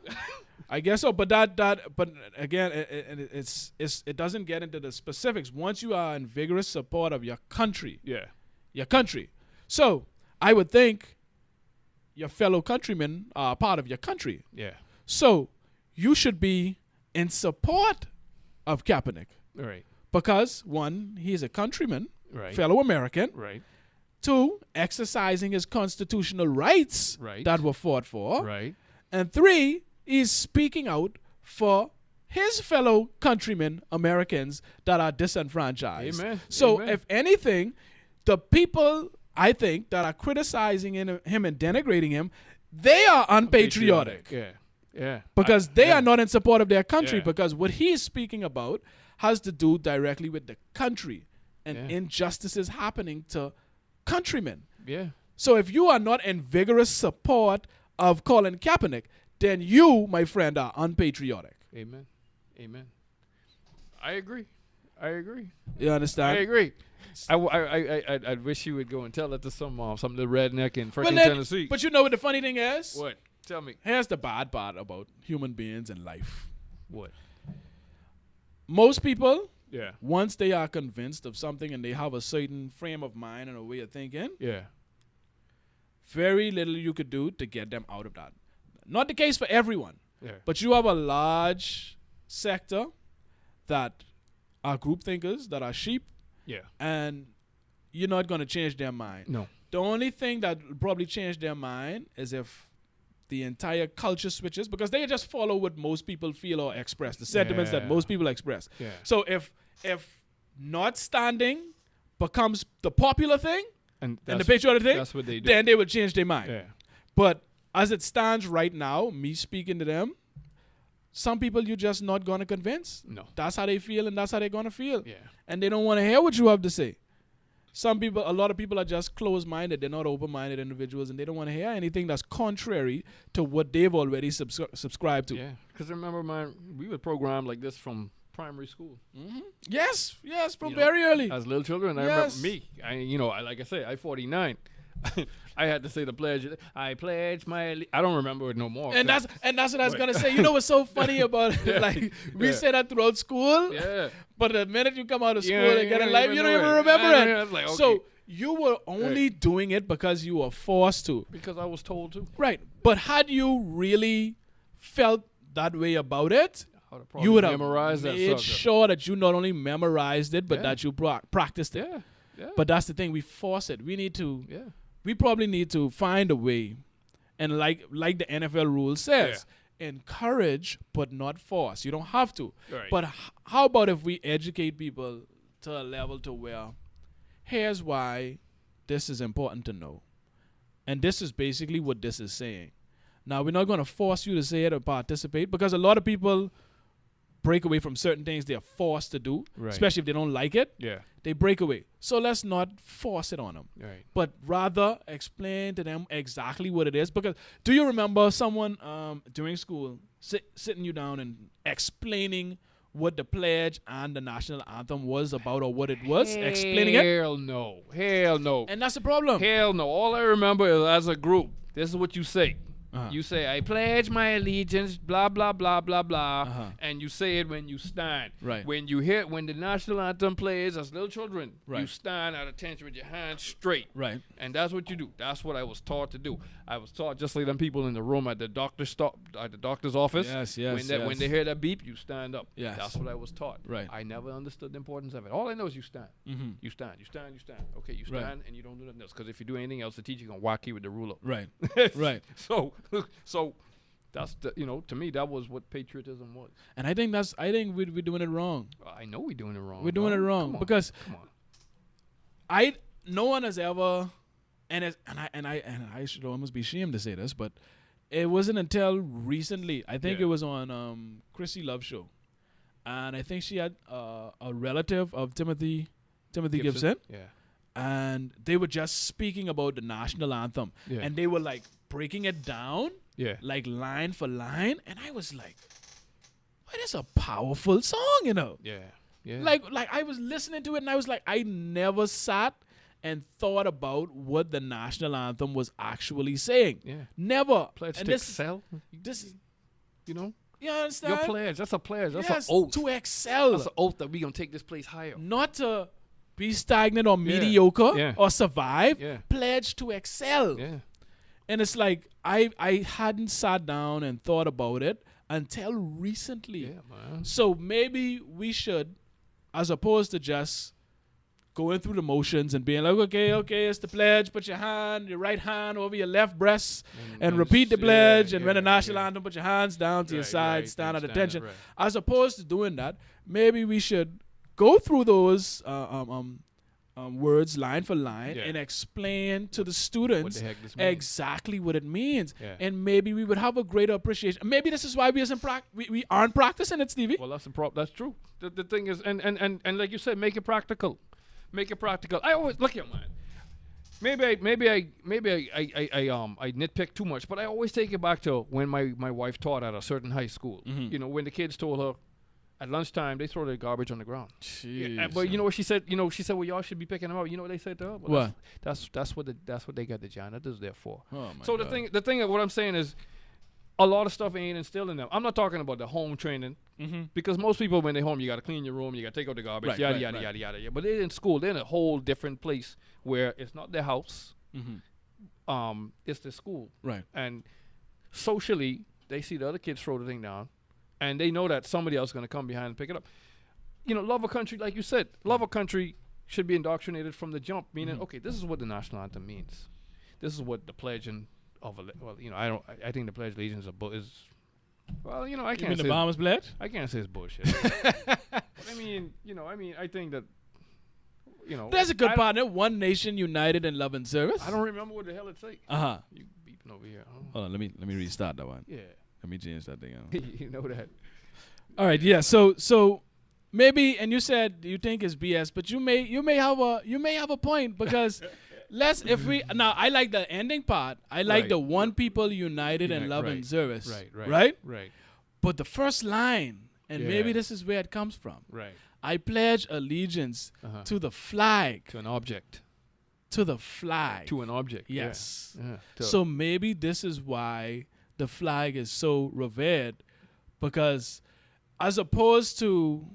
I guess so, but but again, it doesn't get into the specifics. Once you are in vigorous support of your country, your country. So I would think your fellow countrymen are part of your country. Yeah. So you should be in support of Kaepernick, right? Because one, he's a countryman, right? Fellow American, right? Two, exercising his constitutional rights, that were fought for, right? And three, he's speaking out for his fellow countrymen, Americans, that are disenfranchised. Amen. So Amen. if anything, the people, I think, that are criticizing him and denigrating him, they are unpatriotic. Yeah. Because they are not in support of their country, because what he's speaking about has to do directly with the country and injustices happening to countrymen. Yeah. So if you are not in vigorous support of Colin Kaepernick, then you, my friend, are unpatriotic. Amen. I agree. You understand? I agree. I wish you would go and tell it to some of the redneck in freaking Tennessee. But you know what the funny thing is? What? Tell me. Here's the bad part about human beings and life. What? Most people, yeah, once they are convinced of something and they have a certain frame of mind and a way of thinking, yeah, very little you could do to get them out of that. Not the case for everyone, but you have a large sector that are group thinkers, that are sheep, and you're not going to change their mind. No. The only thing that will probably change their mind is if the entire culture switches, because they just follow what most people feel or express, the sentiments that most people express. Yeah. So if not standing becomes the popular thing and the patriotic thing, that's what they do. Then they will change their mind. Yeah. But as it stands right now, me speaking to them, some people you're just not going to convince. No. That's how they feel and that's how they're going to feel. Yeah. And they don't want to hear what you have to say. A lot of people are just closed-minded. They're not open-minded individuals, and they don't want to hear anything that's contrary to what they've already subscribed to. Yeah, because remember, we were programmed like this from primary school. Mm-hmm. Yes, from very early. As little children, I remember me. Like I say, I'm 49. I had to say the pledge. I pledge my. I don't remember it no more. And that's what I was gonna say. You know what's so funny about it? Like we say that throughout school. Yeah. But the minute you come out of school and get in life, you don't even remember it. Like, okay. So you were only doing it because you were forced to. Because I was told to. Right. But had you really felt that way about it, you would have made sure that you not only memorized it, but that you practiced it. Yeah. Yeah. But that's the thing. We force it. We probably need to find a way. And like the NFL rule says, encourage but not force. You don't have to. Right. But how about if we educate people to a level to where here's why this is important to know. And this is basically what this is saying. Now, we're not going to force you to say it or participate because a lot of people break away from certain things they're forced to do, especially if they don't like it. Yeah. They break away. So let's not force it on them, but rather explain to them exactly what it is. Because do you remember someone during school sitting you down and explaining what the pledge and the national anthem was about or what it was? Explaining it? Hell no. Hell no. And that's the problem. Hell no. All I remember is as a group, this is what you say. You say, I pledge my allegiance, blah, blah, blah, blah, blah. And you say it when you stand. Right. When the national anthem plays as little children, you stand at attention with your hands straight. Right. And that's what you do. That's what I was taught to do. I was taught just like them people in the room at the doctor's office. Yes. When they hear that beep, you stand up. Yes. That's what I was taught. Right. I never understood the importance of it. All I know is you stand. Mm-hmm. You stand. Okay, you stand and you don't do nothing else. Because if you do anything else, the teacher going to whack you with the ruler. Right. Right. So that's to me that was what patriotism was. And I think we're doing it wrong. I know we're doing it wrong. We're doing it wrong because no one has ever, and I should almost be ashamed to say this, but it wasn't until recently. I think it was on Chrissy Love's show, and I think she had a relative of Timothy Gibson. Yeah. And they were just speaking about the national anthem, and they were like breaking it down. Yeah. Like line for line. And I was like, what is a powerful song, Yeah. Yeah. Like I was listening to it and I was like, I never sat and thought about what the national anthem was actually saying. Yeah. Never. Pledge and to excel. You understand? Your pledge. That's a pledge. That's yes, an oath. to excel. That's an oath that we're going to take this place higher. Not to be stagnant or mediocre or survive. Yeah. Pledge to excel. Yeah. And it's like I hadn't sat down and thought about it until recently. Yeah, man. So maybe we should, as opposed to just going through the motions and being like, okay, it's the pledge. Put your right hand over your left breast and repeat the pledge. And when the national anthem, put your hands down to your side, stand at attention. As opposed to doing that, maybe we should go through those words line for line and explain to the students exactly what it means. And maybe we would have a greater appreciation. Maybe this is why we aren't practicing it, Stevie. Well, that's true. The thing is, and like you said, make it practical. I always look at man. Maybe I nitpick too much, but I always take it back to when my wife taught at a certain high school. Mm-hmm. When the kids told her, at lunchtime, they throw their garbage on the ground. But you know what she said? She said, well, y'all should be picking them up. You know what they said to her? Well, what? That's what they got the janitors there for. Oh my so God. the thing of what I'm saying is, a lot of stuff ain't instilled in them. I'm not talking about the home training, because most people when they're home, you got to clean your room, you got to take out the garbage, yada. But they're in school. They're in a whole different place where it's not their house. It's their school. Right. And socially, they see the other kids throw the thing down. And they know that somebody else is going to come behind and pick it up. Love a country, like you said, love a country should be indoctrinated from the jump. Meaning, okay, this is what the national anthem means. This is what the pledging of I think the Pledge of Allegiance is. Well, I can't. You mean the Bahamas Pledge? I can't say it's bullshit. But I mean, I think that. That's a good partner. One nation united in love and service. I don't remember what the hell it say. You beeping over here. Hold on, let me restart that one. Yeah. Let me change that thing out. You know that. All right, yeah. So maybe, and you said you think it's BS, but you may have a point because I like the ending part. I like the one people united in love and service. Right. But the first line, and maybe this is where it comes from. Right. I pledge allegiance to the flag. To an object. To the flag. To an object. Yes. Yeah. So maybe this is why the flag is so revered, because as opposed to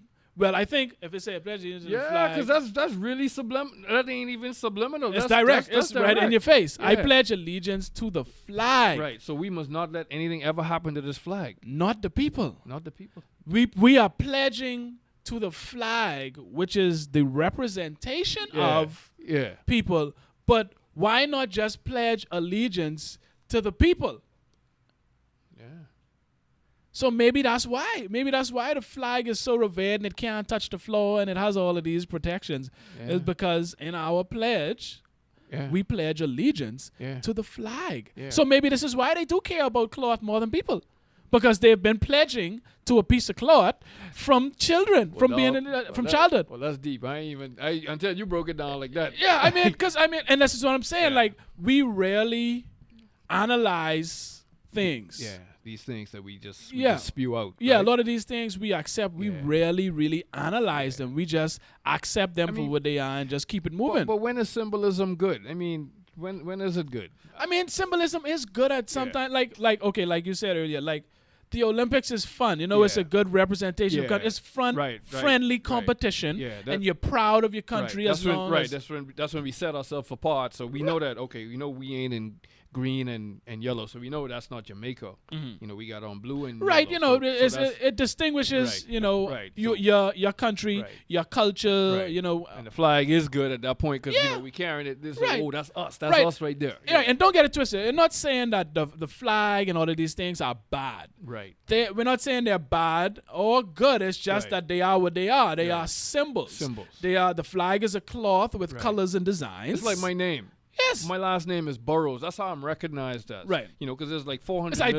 Well, I think if it say pledge allegiance to the Yeah, flag, because that's really subliminal. That ain't even subliminal. it's That's direct. That's It's right in your face. I Yeah. pledge allegiance to the flag, Right. So we must not let anything ever happen to this flag. not the people. Not the people. We are pledging to the flag, which is the representation of Yeah. people. But why not just pledge allegiance to the people? Yeah. So maybe that's why. Maybe that's why the flag is so revered and it can't touch the floor and it has all of these protections. Yeah. Is because in our pledge, Yeah. we pledge allegiance Yeah. to the flag. Yeah. So maybe this is why they do care about cloth more than people. Because they've been pledging to a piece of cloth from children, from childhood. Well, that's deep. Until you broke it down like that. Yeah, and this is what I'm saying. Yeah. Like, we rarely analyze things. Yeah. These things that we just spew out. Yeah, right? a lot of these things we accept. We rarely really analyze them. We just accept them for what they are and just keep it moving. But when is symbolism good? I mean, when is it good? I mean, symbolism is good at sometimes. Like you said earlier, like the Olympics is fun. It's a good representation. Yeah. It's fun, friendly competition, and you're proud of your country as long as. That's when we set ourselves apart. So we know that we ain't in green and yellow, so we know that's not Jamaica. We got on blue and yellow, it distinguishes your country, your culture, and the flag is good at that point because we carrying it. This that's us. That's us right there. Yeah, and don't get it twisted. We're not saying that the flag and all of these things are bad. Right. We're not saying they're bad or good. It's just that they are what they are. They are symbols. The flag is a cloth with colors and designs. It's like my name. Yes. My last name is Burrows. That's how I'm recognized as. Right. Because there's like 400 It's million.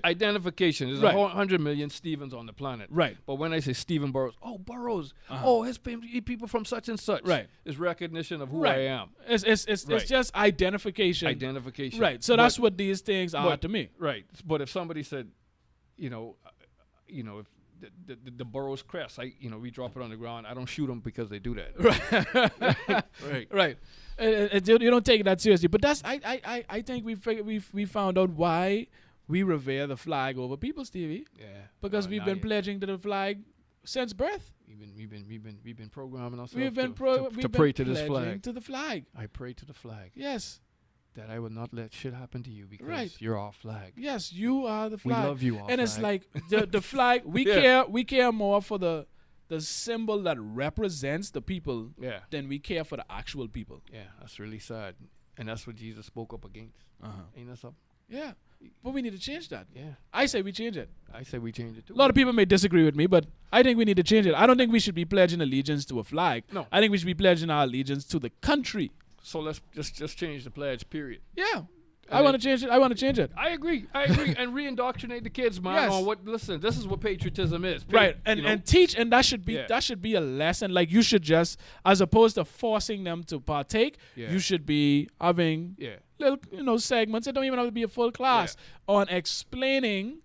identification. There's 100 million Stevens on the planet. Right. But when I say Stephen Burrows, Burrows. Oh, his people from such and such. Right. Is recognition of who I am. It's just identification. Identification. Right. So that's what these things are to me. Right. But if somebody said, if the Burrows crest, we drop it on the ground. I don't shoot them because they do that. Right. You don't take it that seriously, but that's I think we found out why we revere the flag over people, Stevie. Yeah. Because we've been pledging to the flag since birth. We've been programming ourselves to pray to this flag. To the flag. I pray to the flag. Yes. That I will not let shit happen to you because you're our flag. Yes, you are the flag. We love you, our flag. And it's like the flag. We care more for the symbol that represents the people than we care for the actual people. Yeah, that's really sad. And that's what Jesus spoke up against. Ain't that something? Yeah. But we need to change that. Yeah. I say we change it. I say we change it too. A lot of people may disagree with me, but I think we need to change it. I don't think we should be pledging allegiance to a flag. No. I think we should be pledging our allegiance to the country. So let's just change the pledge, period. Yeah. I want to change it. I agree. And re-indoctrinate the kids, man, on listen, this is what patriotism is. Right. And teach, and that should be a lesson. Like, you should just, as opposed to forcing them to partake, you should be having little segments. It don't even have to be a full class on explaining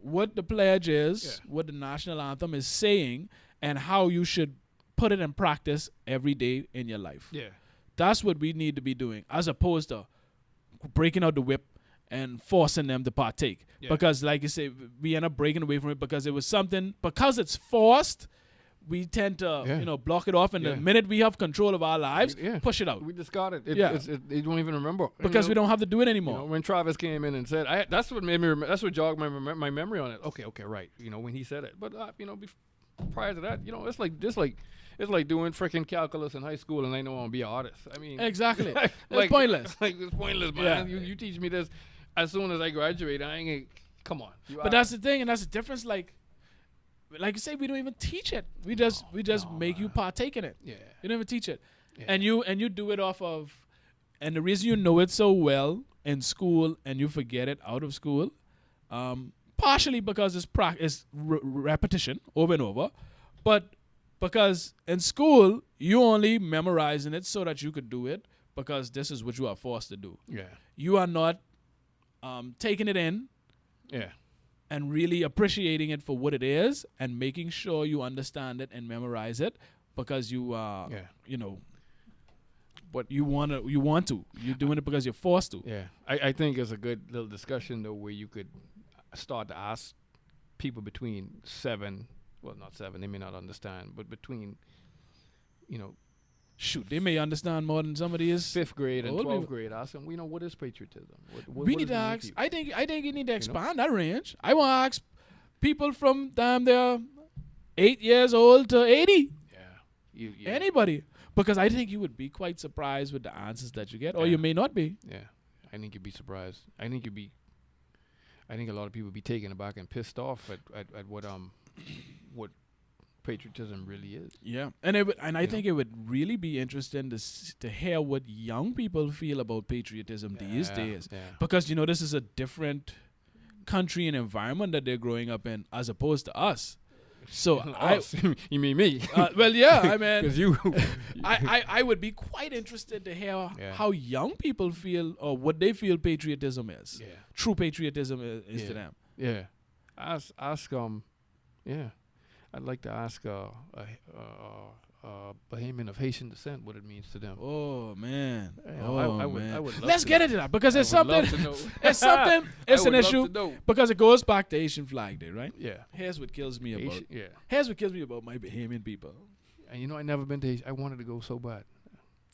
what the pledge is, what the national anthem is saying, and how you should put it in practice every day in your life. Yeah. That's what we need to be doing, as opposed to breaking out the whip and forcing them to partake. Yeah. Because, like you say, we end up breaking away from it because it was something, because it's forced, we tend to, block it off. And the minute we have control of our lives, push it out. We discard it. They don't even remember. Because we don't have to do it anymore. When Travis came in and said, that's what made me that's what jogged my memory on it. Okay, right. When he said it. But, prior to that, it's like doing freaking calculus in high school and I know I want to be an artist. I mean, exactly. It's pointless. It's pointless, man. You teach me this as soon as I graduate. I ain't gonna, come on. But that's the thing, and that's the difference. Like you say, we don't even teach it. We just make you partake in it. Yeah. You don't even teach it, and you do it off of, and the reason you know it so well in school and you forget it out of school, partially because it's repetition over and over, but because in school, you only memorizing it so that you could do it because this is what you are forced to do. Yeah. You are not taking it in and really appreciating it for what it is and making sure you understand it and memorize it because you are, but you want to. You're doing it because you're forced to. Yeah. I think it's a good little discussion, though, where you could start to ask people between well, not 7, they may not understand, but between, you know, Shoot, they may understand more than somebody is. 5th grade and old 12th people. grade, ask them, what is patriotism? We need to ask. I think you need to expand that range. I want to ask people from damn they're 8 years old to 80. Yeah. Anybody. Because I think you would be quite surprised with the answers that you get, or Yeah. you may not be. Yeah. I think you'd be surprised. I think a lot of people would be taken aback and pissed off at what patriotism really is. Yeah, and I think it would really be interesting to hear what young people feel about patriotism these days, because this is a different country and environment that they're growing up in as opposed to us. So you mean me? Well, yeah, I mean, because you, I would be quite interested to hear how young people feel or what they feel patriotism is. Yeah. True patriotism is to them. Yeah, ask yeah. I'd like to ask a Bahamian of Haitian descent what it means to them. Oh man! I would love Let's to get know. into that because it's something. It's something. It's an issue because it goes back to Haitian Flag Day, right? Yeah. Here's what kills me about. Yeah. Here's what kills me about my Bahamian people. And I never been to Haiti. I wanted to go so bad.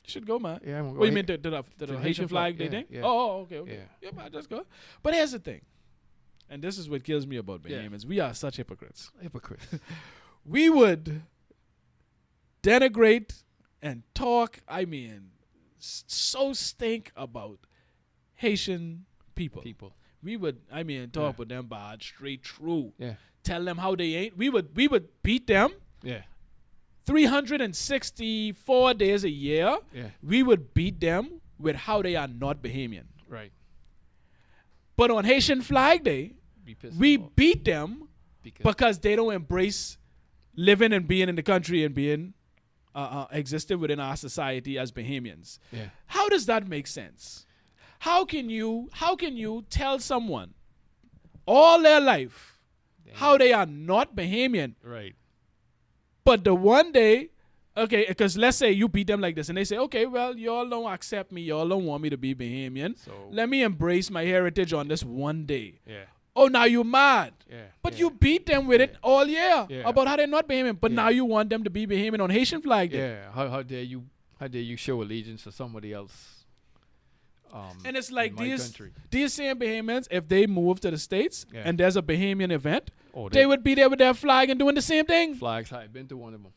You should go, man. Yeah, I'm gonna go. What you mean to the Haitian Flag Day yeah, thing? yeah. Oh, okay. Yeah. Yeah, man, just go. But here's the thing, and this is what kills me about Yeah. Bahamians. We are such hypocrites. Hypocrite. We would denigrate and talk, so stink about Haitian people. We would, talk with them bad, straight through. Yeah. Tell them how they ain't. We would beat them Yeah. 364 days a year. Yeah. We would beat them with how they are not Bahamian. Right. But on Haitian Flag Day, we beat them because they don't embrace living and being in the country and being existing within our society as Bahamians. Yeah. How does that make sense? How can you tell someone all their life how they are not Bahamian, Right. but the one day, okay, because let's say you beat them like this and they say, okay, well, y'all don't accept me, y'all don't want me to be Bahamian, So let me embrace my heritage on this one day. yeah. Oh, now you mad. Yeah. But yeah. you beat them with it all year Yeah. about how they're not Bahamian. But Yeah. now you want them to be Bahamian on Haitian Flag Day. Yeah. How dare you show allegiance to somebody else? And it's like in my country. these same Bahamians, if they move to the States Yeah. and there's a Bahamian event, Oh, they would be there with their flag and doing the same thing. flags high. Been to one of them.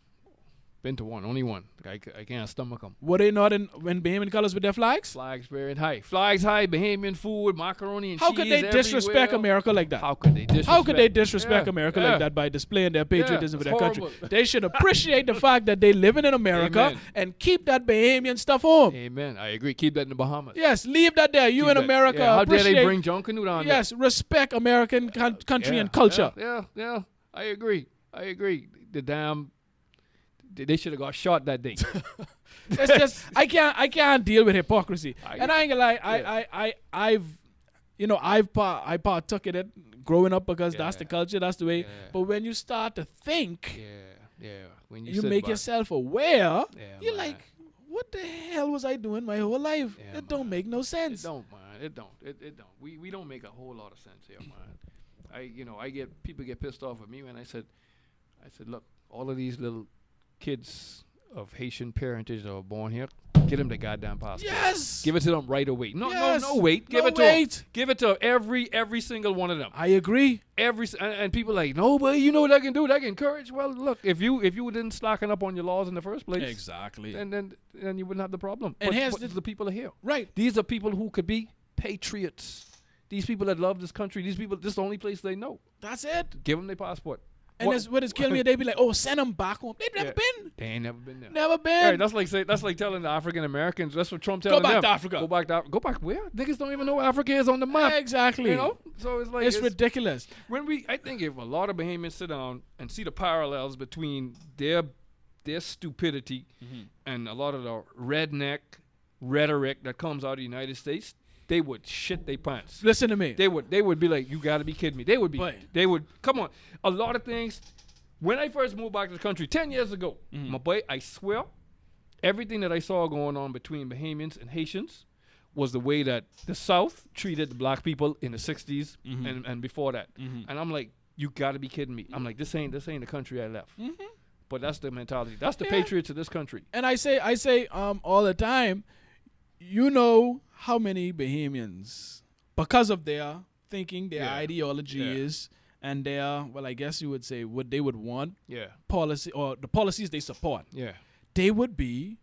Been to one. Only one. I can't stomach them. Were they not in Bahamian colors with their flags? Flags very high. Flags high. Bahamian food, macaroni and How cheese could they disrespect everywhere. America like that? How could they disrespect? How could they disrespect Yeah, America yeah. like that by displaying their patriotism it's for their country? horrible. They should appreciate the fact that they living in America Amen. and keep that Bahamian stuff home. Amen. I agree. Keep that in the Bahamas. Yes, leave that there. You Keep in that- America. Yeah, how dare appreciate, they bring John Canoe down yes, respect American country there? and culture. Yeah. I agree. The damn. They should have got shot that day. It's just I can't deal with hypocrisy. And I ain't gonna lie, Yeah. I partook in it growing up because that's the Yeah. culture, that's the way. Yeah. But when you start to think, Yeah. When you sit make back- yourself aware, Yeah, you're man. like, what the hell was I doing my whole life? Yeah, It don't man. make no It sense. don't, man. It don't. It don't. We don't make a whole lot of sense here, man. People get pissed off at me when I said, look, all of these little kids of Haitian parentage that were born here, get them the goddamn passport. Yes. Give it to them right away. No, Yes. no wait. Give No it to 'em. wait. Give it to every single one of them. I agree. And people like, no, but you know what I can do? That can encourage. Well, look, if you didn't slacken up on your laws in the first place, Exactly. then you wouldn't have the problem. And here's but the people are here. Right. These are people who could be patriots. These people that love this country. These people, this is the only place they know. That's it. Give them their passport. And what is killing me, they be like, oh, send them back home. They've never been. They ain't never been there. Never been. Right, that's like telling the African Americans. That's what Trump telling them. back to Africa. Go back to Africa. Go back where? Niggas don't even know where Africa is on the map. Exactly. You know? So it's like It's ridiculous. I think if a lot of Bahamians sit down and see the parallels between their stupidity and a lot of the redneck rhetoric that comes out of the United States, they would shit their pants. Listen to me. They would be like, you got to be kidding me. They would come on. A lot of things. When I first moved back to the country 10 years ago, my boy, I swear, everything that I saw going on between Bahamians and Haitians was the way that the South treated the black people in the 60s and before that. And I'm like, You got to be kidding me. I'm like, this ain't the country I left. Mm-hmm. But that's the mentality. That's the patriots of this country. And I say all the time, you know how many Bahamians, because of their thinking, their ideology is, and their, well, I guess you would say what they would want, policy or the policies they support. Yeah. They would be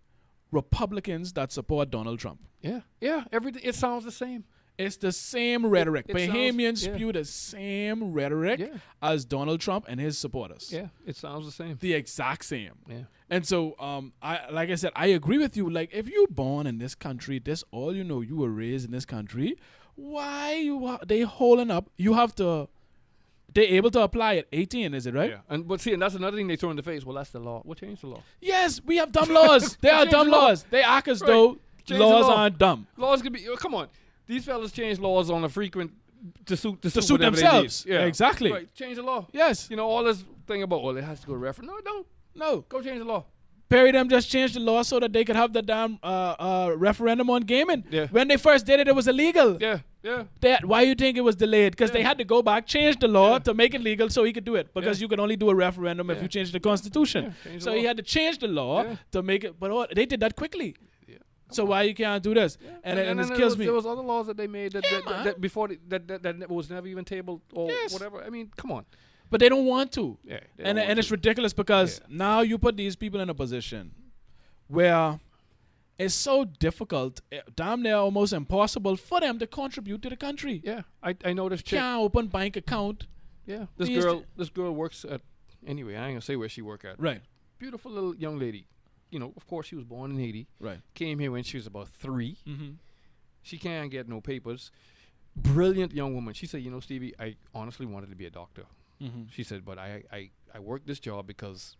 Republicans that support Donald Trump. Yeah. Yeah. Everything. It sounds the same. It's the same rhetoric. It Bahamians sounds, spew the same rhetoric as Donald Trump and his supporters. Yeah, it sounds the same. The exact same. Yeah. And so, like I said, I agree with you. Like, if you're born in this country, this all you know, you were raised in this country, why they holding up? You have to. They're able to apply at 18, is it right? Yeah. But that's another thing they throw in the face. Well, that's the law. We'll change the law. Yes, we have dumb laws. They are dumb laws. They act as though laws aren't dumb. Laws can be. Come on. These fellas change laws on a frequent to suit themselves. Yeah, exactly. Right. Change the law. Yes. You know all this thing about it has to go to referendum. No. No. Go change the law. Perry them just changed the law so that they could have the damn referendum on gaming. Yeah. When they first did it, it was illegal. Yeah. Why you think it was delayed? Because they had to go back, change the law to make it legal so he could do it. Because you can only do a referendum if you change the Constitution. Yeah, so he had to change the law to make it. But they did that quickly. So why you can't do this? Yeah. And it kills me. There was other laws that they made that before that was never even tabled or whatever. I mean, come on. But they don't want to. Yeah. And it's ridiculous because now you put these people in a position where it's so difficult, damn near almost impossible for them to contribute to the country. Yeah. I know this chick. Can't open bank account. Yeah. This girl works at, anyway, I ain't gonna say where she work at. Right. Beautiful little young lady. You know, of course, she was born in Haiti. Right. Came here when she was about 3. Mm-hmm. She can't get no papers. Brilliant young woman. She said, you know, Stevie, I honestly wanted to be a doctor. Mm-hmm. She said, but I work this job because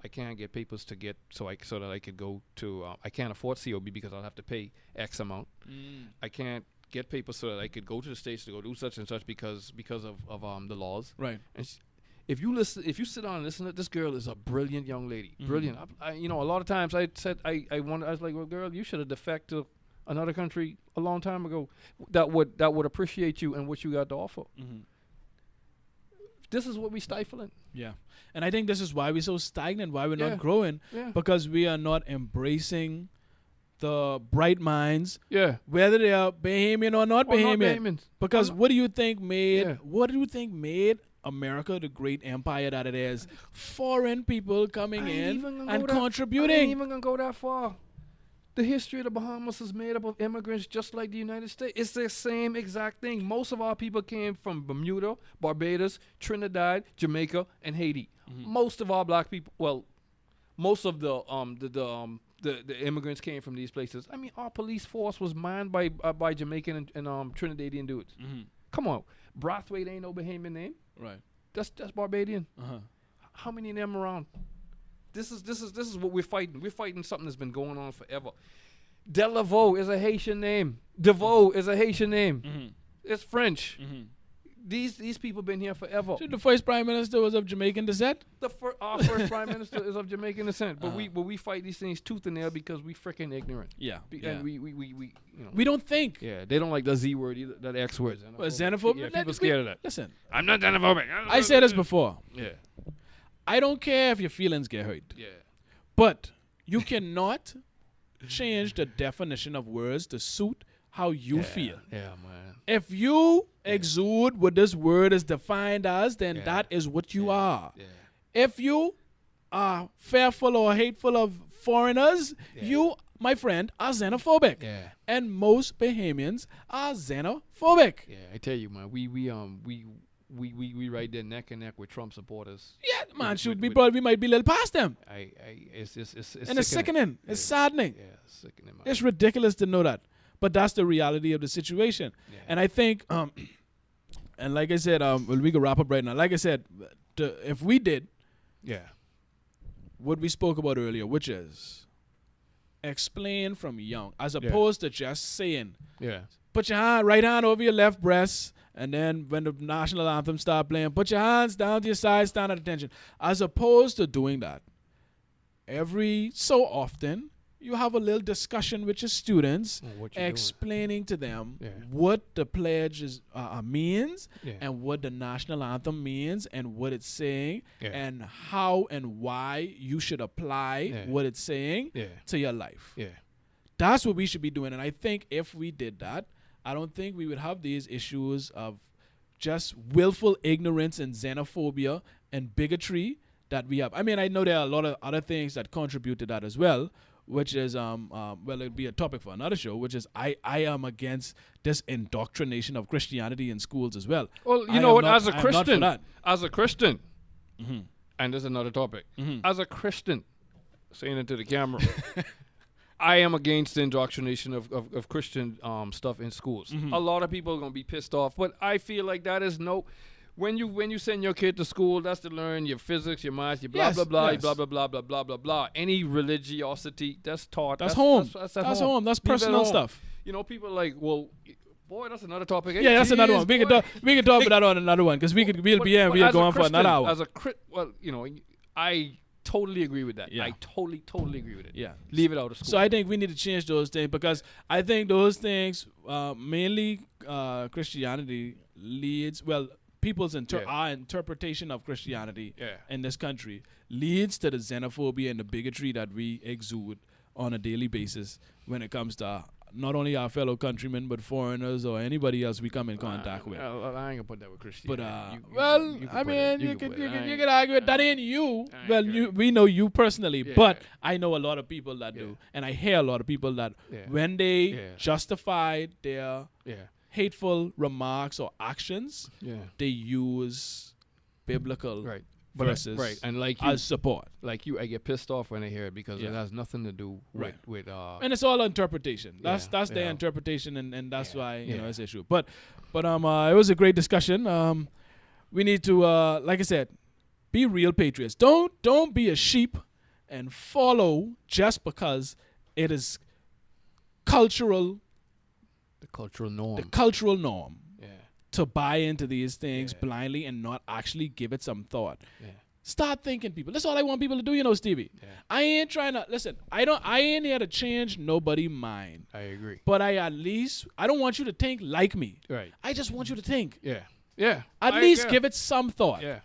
I can't get papers to get so that I could go to. I can't afford COB because I'll have to pay X amount. I can't get papers so that I could go to the States to go do such and such because of the laws. Right. And if you sit down and listen to this girl is a brilliant young lady. Brilliant. You know, a lot of times I was like, well, girl, you should have defected to another country a long time ago that would appreciate you and what you got to offer. Mm-hmm. This is what we stifling. Yeah. And I think this is why we're so stagnant, why we're not growing, because we are not embracing the bright minds, whether they are Bahamian or not Bahamian. Because what do you think made America the great empire that it is? Foreign people coming in and contributing. I ain't even gonna go that far. The history of the Bahamas is made up of immigrants just like the United States. It's the same exact thing. Most of our people came from Bermuda, Barbados, Trinidad, Jamaica, and Haiti. Mm-hmm. Most of our black people, well, most of the immigrants came from these places. I mean, our police force was manned by Jamaican and Trinidadian dudes. Mm-hmm. Come on, Brathwaite ain't no Bahamian name. Right. That's Barbadian. Uh-huh. How many of them around? This is what we're fighting. We're fighting something that's been going on forever. Delavaux is a Haitian name. DeVoe is a Haitian name. Mm-hmm. It's French. Mm-hmm. These people been here forever. So the first prime minister was of Jamaican descent? Our first prime minister is of Jamaican descent. But we fight these things tooth and nail because we freaking ignorant. Yeah. And we you know. We don't think. Yeah. They don't like the Z word either, that X word. Xenophobic. Yeah, people scared of that. Listen. I'm not xenophobic. I said this before. Yeah. I don't care if your feelings get hurt. Yeah. But you cannot change the definition of words to suit how you feel. Yeah, man. If you exude what this word is defined as, then that is what you are. Yeah. If you are fearful or hateful of foreigners, you, my friend, are xenophobic. Yeah. And most Bahamians are xenophobic. Yeah, I tell you, man, we right there neck and neck with Trump supporters. Yeah, man, we might be a little past them. It's sickening. It's saddening. Yeah, sickening. Man. It's ridiculous to know that, but that's the reality of the situation. Yeah. And I think, and like I said, we can wrap up right now. Like I said, if we did, what we spoke about earlier, which is explain from young, as opposed to just saying, put your right hand over your left breast. And then when the national anthem start playing, put your hands down to your side, stand at attention. As opposed to doing that, every so often, you have a little discussion with your students, what you explaining to them Yeah. what the pledge means Yeah. and what the national anthem means and what it's saying Yeah. and how and why you should apply Yeah. what it's saying Yeah. to your life. Yeah. That's what we should be doing. And I think if we did that, I don't think we would have these issues of just willful ignorance and xenophobia and bigotry that we have. I mean, I know there are a lot of other things that contribute to that as well, which is, well, it'd be a topic for another show, which is I am against this indoctrination of Christianity in schools as well. Well, I you know am what? not- As a I am not for Christian, that. and there's another topic. Mhm. As a Christian, saying it to the camera, I am against the indoctrination of Christian stuff in schools. A lot of people are gonna be pissed off, but I feel like that is no. When you send your kid to school, that's to learn your physics, your math, your blah Yes, blah blah, yes. blah blah blah blah blah blah blah. Any religiosity that's taught. That's home. That's at home. That's Leave it at personal home. stuff. You know, people are like, well, boy, that's another topic. Yeah, that's another one. We can talk about that on another one because we'll be here and we'll as go a on for another hour. Well, you know, I totally agree with that. Yeah. I totally agree with it. Yeah. Leave it out of school. So I think we need to change those things because I think those things, mainly Christianity leads, well, people's our interpretation of Christianity Yeah. in this country leads to the xenophobia and the bigotry that we exude on a daily basis when it comes to not only our fellow countrymen but foreigners or anybody else we come in contact with. I ain't gonna put that with But Christianity. you could argue it. That ain't you. I ain't Well, good. we know you personally, Yeah. but I know a lot of people that Yeah. do, and I hear a lot of people that Yeah. when they Yeah. justify their Yeah. hateful remarks or actions, Yeah. they use biblical Right. verses Right. And like as support. I get pissed off when I hear it because Yeah. it has nothing to do Right. with And it's all interpretation. That's Yeah, their yeah. interpretation, and that's Yeah, why you know yeah. it's an issue. But it was a great discussion. We need to, like I said, be real patriots. Don't be a sheep and follow just because it is cultural, the cultural norm. the cultural norm yeah. to buy into these things Yeah. blindly and not actually give it some thought. Yeah. Start thinking, people. That's all I want people to do, you know, Stevie. Yeah. I ain't trying to listen. I ain't here to change nobody's mind. I agree. But I don't want you to think like me. Right. I just want you to think. Yeah. Yeah. At least give it some thought. Yeah.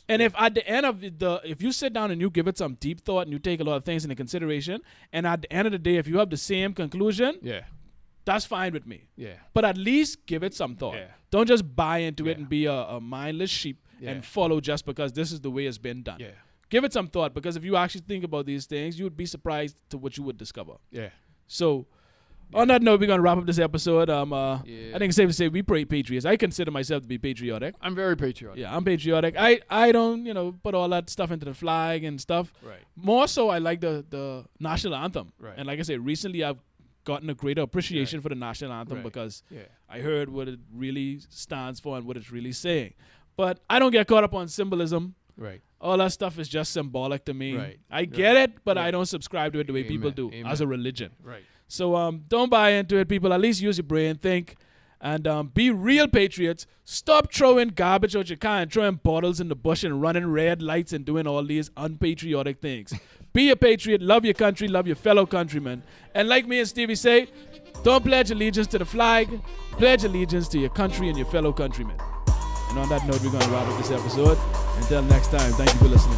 And if at the end of if you sit down and you give it some deep thought and you take a lot of things into consideration, and at the end of the day, if you have the same conclusion, Yeah. that's fine with me. Yeah. But at least give it some thought. Yeah. Don't just buy into it Yeah. and be a mindless sheep Yeah. and follow just because this is the way it's been done. Yeah. Give it some thought, because if you actually think about these things, you would be surprised to what you would discover. Yeah. So, on that note, we're going to wrap up this episode. Yeah. I think it's safe to say we patriots. I consider myself to be patriotic. I'm very patriotic. Yeah, I'm patriotic. I don't, put all that stuff into the flag and stuff. Right. More so, I like the national anthem. Right. And like I said, recently I've gotten a greater appreciation for the national anthem Right. because Yeah. I heard what it really stands for and what it's really saying. But I don't get caught up on symbolism. Right. All that stuff is just symbolic to me. Right. I get it, but I Right. don't subscribe to it the way people do Amen. as a religion. Right. So don't buy into it, people. At least use your brain, think, and be real patriots. Stop throwing garbage out your car and throwing bottles in the bush and running red lights and doing all these unpatriotic things. Be a patriot. Love your country. Love your fellow countrymen. And like me and Stevie say, don't pledge allegiance to the flag. Pledge allegiance to your country and your fellow countrymen. And on that note, we're going to wrap up this episode. Until next time, thank you for listening.